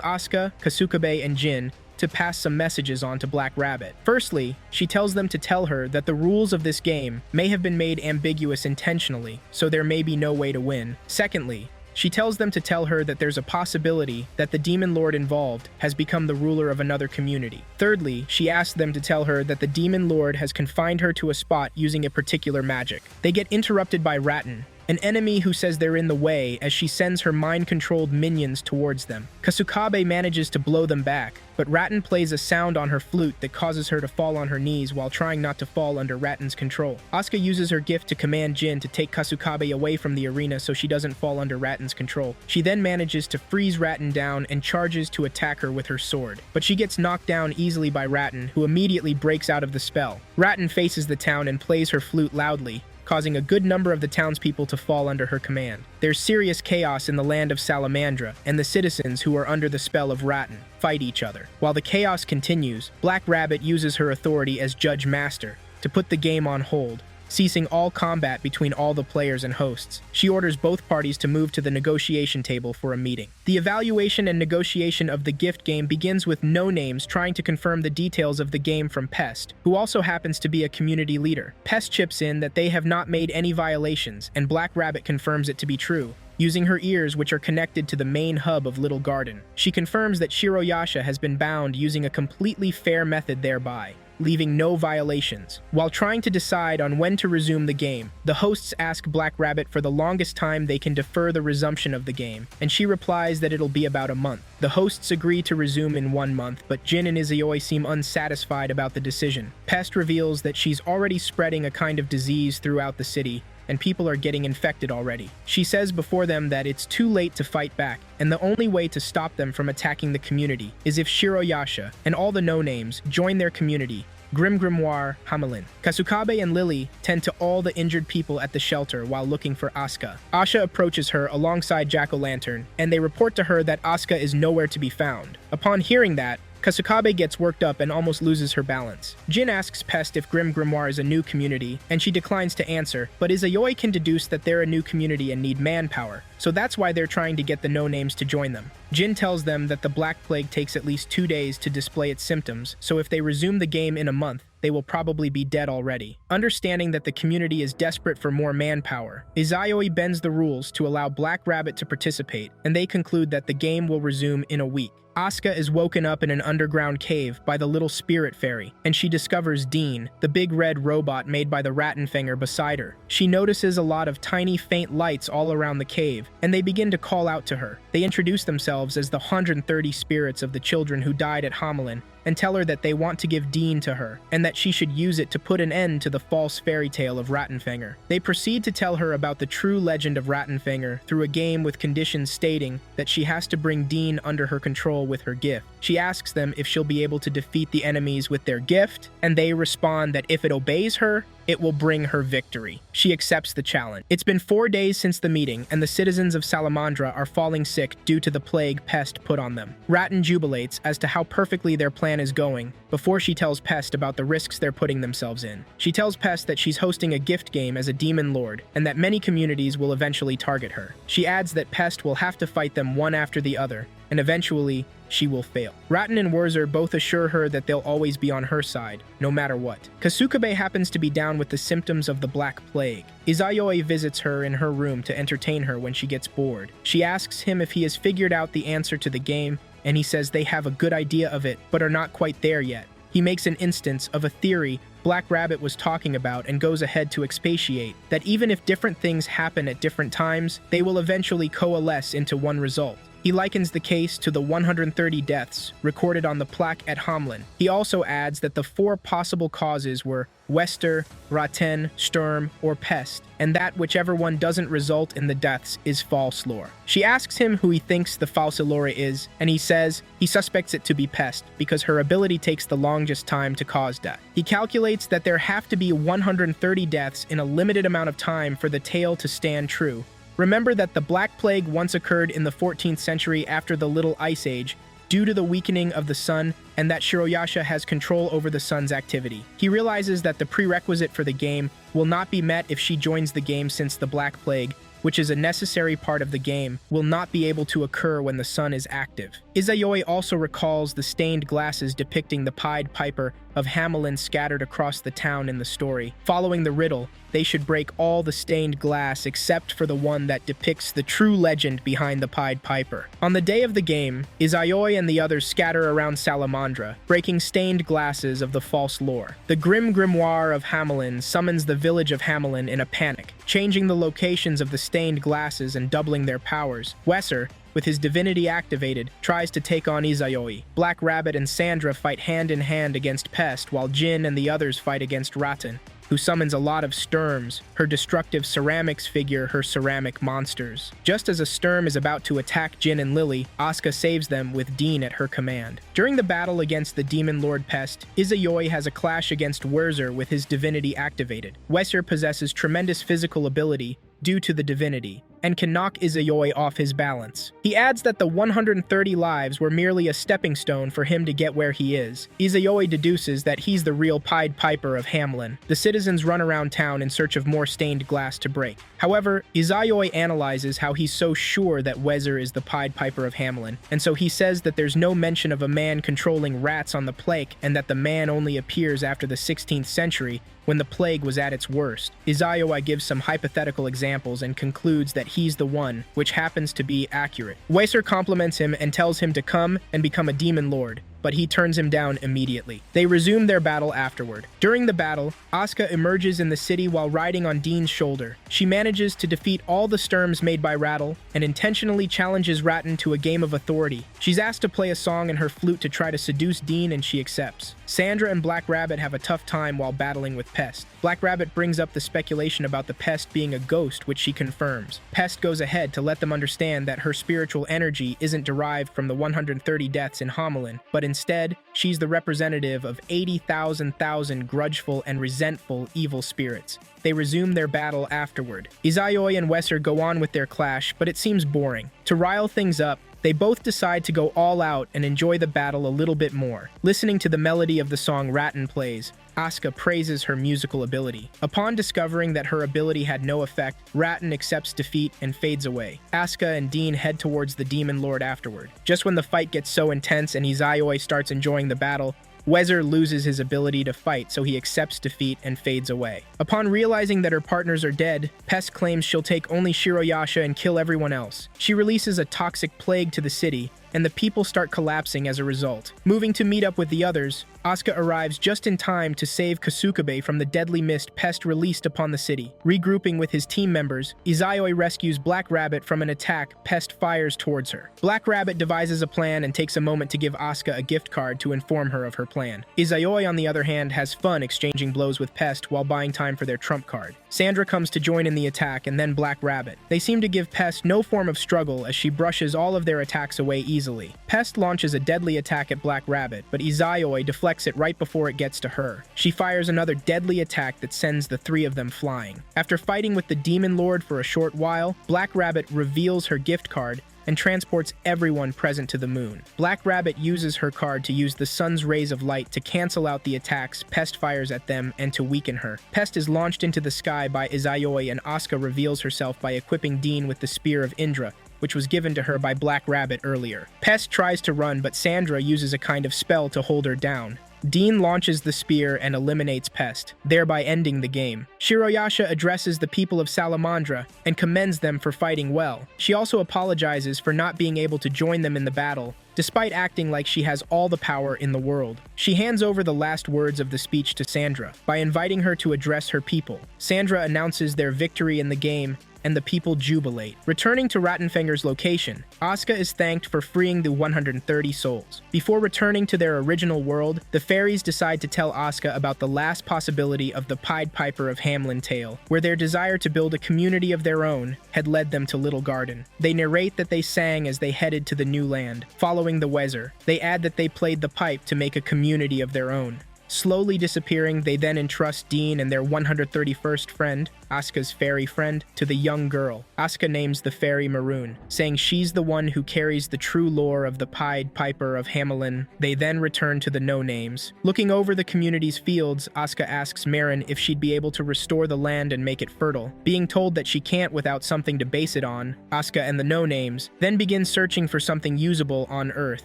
Asuka, Kasukabe, and Jin to pass some messages on to Black Rabbit. Firstly, she tells them to tell her that the rules of this game may have been made ambiguous intentionally, so there may be no way to win. Secondly, She tells them to tell her that there's a possibility that the demon lord involved has become the ruler of another community. Thirdly, she asks them to tell her that the demon lord has confined her to a spot using a particular magic. They get interrupted by Ratten, an enemy who says they're in the way as she sends her mind-controlled minions towards them. Kasukabe manages to blow them back, but Ratten plays a sound on her flute that causes her to fall on her knees while trying not to fall under Ratten's control. Asuka uses her gift to command Jin to take Kasukabe away from the arena so she doesn't fall under Ratten's control. She then manages to freeze Ratten down and charges to attack her with her sword. But she gets knocked down easily by Ratten, who immediately breaks out of the spell. Ratten faces the town and plays her flute loudly, causing a good number of the townspeople to fall under her command. There's serious chaos in the land of Salamandra, and the citizens who are under the spell of Ratten fight each other. While the chaos continues, Black Rabbit uses her authority as Judge Master to put the game on hold, ceasing all combat between all the players and hosts. She orders both parties to move to the negotiation table for a meeting. The evaluation and negotiation of the gift game begins with No Names trying to confirm the details of the game from Pest, who also happens to be a community leader. Pest chips in that they have not made any violations, and Black Rabbit confirms it to be true, using her ears, which are connected to the main hub of Little Garden. She confirms that Shiroyasha has been bound using a completely fair method thereby, leaving no violations. While trying to decide on when to resume the game, the hosts ask Black Rabbit for the longest time they can defer the resumption of the game, and she replies that it'll be about a month. The hosts agree to resume in 1 month, but Jin and Izayoi seem unsatisfied about the decision. Pest reveals that she's already spreading a kind of disease throughout the city, and people are getting infected already. She says before them that it's too late to fight back, and the only way to stop them from attacking the community is if Shiroyasha and all the no-names join their community, Grim Grimoire Hamelin. Kasukabe and Lily tend to all the injured people at the shelter while looking for Asuka. Asha approaches her alongside Jack-o'-lantern, and they report to her that Asuka is nowhere to be found. Upon hearing that, Kasukabe gets worked up and almost loses her balance. Jin asks Pest if Grim Grimoire is a new community, and she declines to answer, but Izayoi can deduce that they're a new community and need manpower, so that's why they're trying to get the no-names to join them. Jin tells them that the Black Plague takes at least 2 days to display its symptoms, so if they resume the game in a month, they will probably be dead already. Understanding that the community is desperate for more manpower, Izayoi bends the rules to allow Black Rabbit to participate, and they conclude that the game will resume in a week. Asuka is woken up in an underground cave by the little spirit fairy, and she discovers Dean, the big red robot made by the Rattenfänger beside her. She notices a lot of tiny faint lights all around the cave, and they begin to call out to her. They introduce themselves as the 130 spirits of the children who died at Hamelin, and tell her that they want to give Dean to her, and that she should use it to put an end to the false fairy tale of Rattenfänger. They proceed to tell her about the true legend of Rattenfänger through a game with conditions stating that she has to bring Dean under her control with her gift. She asks them if she'll be able to defeat the enemies with their gift, and they respond that if it obeys her, it will bring her victory. She accepts the challenge. It's been 4 days since the meeting, and the citizens of Salamandra are falling sick due to the plague Pest put on them. Ratten jubilates as to how perfectly their plan is going, before she tells Pest about the risks they're putting themselves in. She tells Pest that she's hosting a gift game as a demon lord, and that many communities will eventually target her. She adds that Pest will have to fight them one after the other, and eventually, she will fail. Ratten and Wurzer both assure her that they'll always be on her side, no matter what. Kasukabe happens to be down with the symptoms of the Black Plague. Izayoi visits her in her room to entertain her when she gets bored. She asks him if he has figured out the answer to the game, and he says they have a good idea of it, but are not quite there yet. He makes an instance of a theory Black Rabbit was talking about and goes ahead to expatiate that even if different things happen at different times, they will eventually coalesce into one result. He likens the case to the 130 deaths recorded on the plaque at Hamelin. He also adds that the 4 possible causes were Wester, Ratten, Sturm, or Pest, and that whichever one doesn't result in the deaths is false lore. She asks him who he thinks the false lore is, and he says he suspects it to be Pest because her ability takes the longest time to cause death. He calculates that there have to be 130 deaths in a limited amount of time for the tale to stand true. Remember that the Black Plague once occurred in the 14th century after the Little Ice Age due to the weakening of the sun and that Shiroyasha has control over the sun's activity. He realizes that the prerequisite for the game will not be met if she joins the game, since the Black Plague, which is a necessary part of the game, will not be able to occur when the sun is active. Izayoi also recalls the stained glasses depicting the Pied Piper of Hamelin scattered across the town in the story. Following the riddle, they should break all the stained glass except for the one that depicts the true legend behind the Pied Piper. On the day of the game, Izayoi and the others scatter around Salamandra, breaking stained glasses of the false lore. The Grim Grimoire of Hamelin summons the village of Hamelin in a panic, changing the locations of the stained glasses and doubling their powers. Wesser, with his divinity activated, tries to take on Izayoi. Black Rabbit and Sandra fight hand in hand against Pest, while Jin and the others fight against Ratten, who summons a lot of Sturms, her destructive ceramics figure, her ceramic monsters. Just as a Sturm is about to attack Jin and Lily, Asuka saves them with Dean at her command. During the battle against the Demon Lord Pest, Izayoi has a clash against Wurzer with his divinity activated. Wesser possesses tremendous physical ability due to the divinity, and can knock Izayoi off his balance. He adds that the 130 lives were merely a stepping stone for him to get where he is. Izayoi deduces that he's the real Pied Piper of Hamelin. The citizens run around town in search of more stained glass to break. However, Izayoi analyzes how he's so sure that Wesser is the Pied Piper of Hamelin, and so he says that there's no mention of a man controlling rats on the plague, and that the man only appears after the 16th century, when the plague was at its worst. Izayoi gives some hypothetical examples and concludes that he's the one, which happens to be accurate. Wesser compliments him and tells him to come and become a demon lord, but he turns him down immediately. They resume their battle afterward. During the battle, Asuka emerges in the city while riding on Dean's shoulder. She manages to defeat all the Sturms made by Rattle, and intentionally challenges Ratten to a game of authority. She's asked to play a song in her flute to try to seduce Dean, and she accepts. Sandra and Black Rabbit have a tough time while battling with Pest. Black Rabbit brings up the speculation about the Pest being a ghost, which she confirms. Pest goes ahead to let them understand that her spiritual energy isn't derived from the 130 deaths in Hamelin, but instead, she's the representative of 80,000 grudgeful and resentful evil spirits. They resume their battle afterward. Izayoi and Wesser go on with their clash, but it seems boring. To rile things up, they both decide to go all out and enjoy the battle a little bit more. Listening to the melody of the song Ratten plays, Asuka praises her musical ability. Upon discovering that her ability had no effect, Ratten accepts defeat and fades away. Asuka and Dean head towards the Demon Lord afterward. Just when the fight gets so intense and Izayoi starts enjoying the battle, Wesser loses his ability to fight, so he accepts defeat and fades away. Upon realizing that her partners are dead, Pest claims she'll take only Shiroyasha and kill everyone else. She releases a toxic plague to the city, and the people start collapsing as a result. Moving to meet up with the others, Asuka arrives just in time to save Kasukabe from the deadly mist Pest released upon the city. Regrouping with his team members, Izayoi rescues Black Rabbit from an attack Pest fires towards her. Black Rabbit devises a plan and takes a moment to give Asuka a gift card to inform her of her plan. Izayoi, on the other hand, has fun exchanging blows with Pest while buying time for their trump card. Sandra comes to join in the attack, and then Black Rabbit. They seem to give Pest no form of struggle as she brushes all of their attacks away easily. Pest launches a deadly attack at Black Rabbit, but Izayoi deflects it right before it gets to her. She fires another deadly attack that sends the three of them flying. After fighting with the Demon Lord for a short while, Black Rabbit reveals her gift card and transports everyone present to the moon. Black Rabbit uses her card to use the sun's rays of light to cancel out the attacks Pest fires at them and to weaken her. Pest is launched into the sky by Izayoi, and Asuka reveals herself by equipping Dean with the Spear of Indra, which was given to her by Black Rabbit earlier. Pest tries to run, but Sandra uses a kind of spell to hold her down. Dean launches the spear and eliminates Pest, thereby ending the game. Shiroyasha addresses the people of Salamandra and commends them for fighting well. She also apologizes for not being able to join them in the battle, despite acting like she has all the power in the world. She hands over the last words of the speech to Sandra by inviting her to address her people. Sandra announces their victory in the game, and the people jubilate. Returning to Rattenfanger's location, Asuka is thanked for freeing the 130 souls. Before returning to their original world, the fairies decide to tell Asuka about the last possibility of the Pied Piper of Hamelin tale, where their desire to build a community of their own had led them to Little Garden. They narrate that they sang as they headed to the new land, following the Wesser. They add that they played the pipe to make a community of their own. Slowly disappearing, they then entrust Dean and their 131st friend, Asuka's fairy friend, to the young girl. Asuka names the fairy Maroon, saying she's the one who carries the true lore of the Pied Piper of Hamelin. They then return to the No-Names. Looking over the community's fields, Asuka asks Marin if she'd be able to restore the land and make it fertile. Being told that she can't without something to base it on, Asuka and the No-Names then begin searching for something usable on Earth.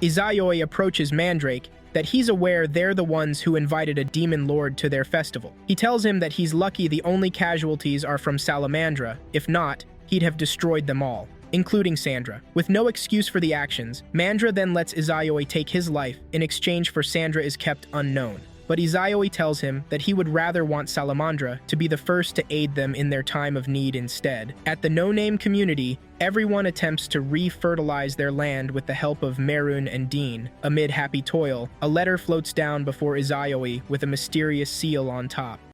Izayoi approaches Mandrake that he's aware they're the ones who invited a demon lord to their festival. He tells him that he's lucky the only casualties are from Salamandra. If not, he'd have destroyed them all, including Sandra. With no excuse for the actions, Mandra then lets Izayoi take his life in exchange for Sandra is kept unknown. But Izayoi tells him that he would rather want Salamandra to be the first to aid them in their time of need instead. At the No-Name community, everyone attempts to re-fertilize their land with the help of Maroon and Dean. Amid happy toil, a letter floats down before Izayoi with a mysterious seal on top.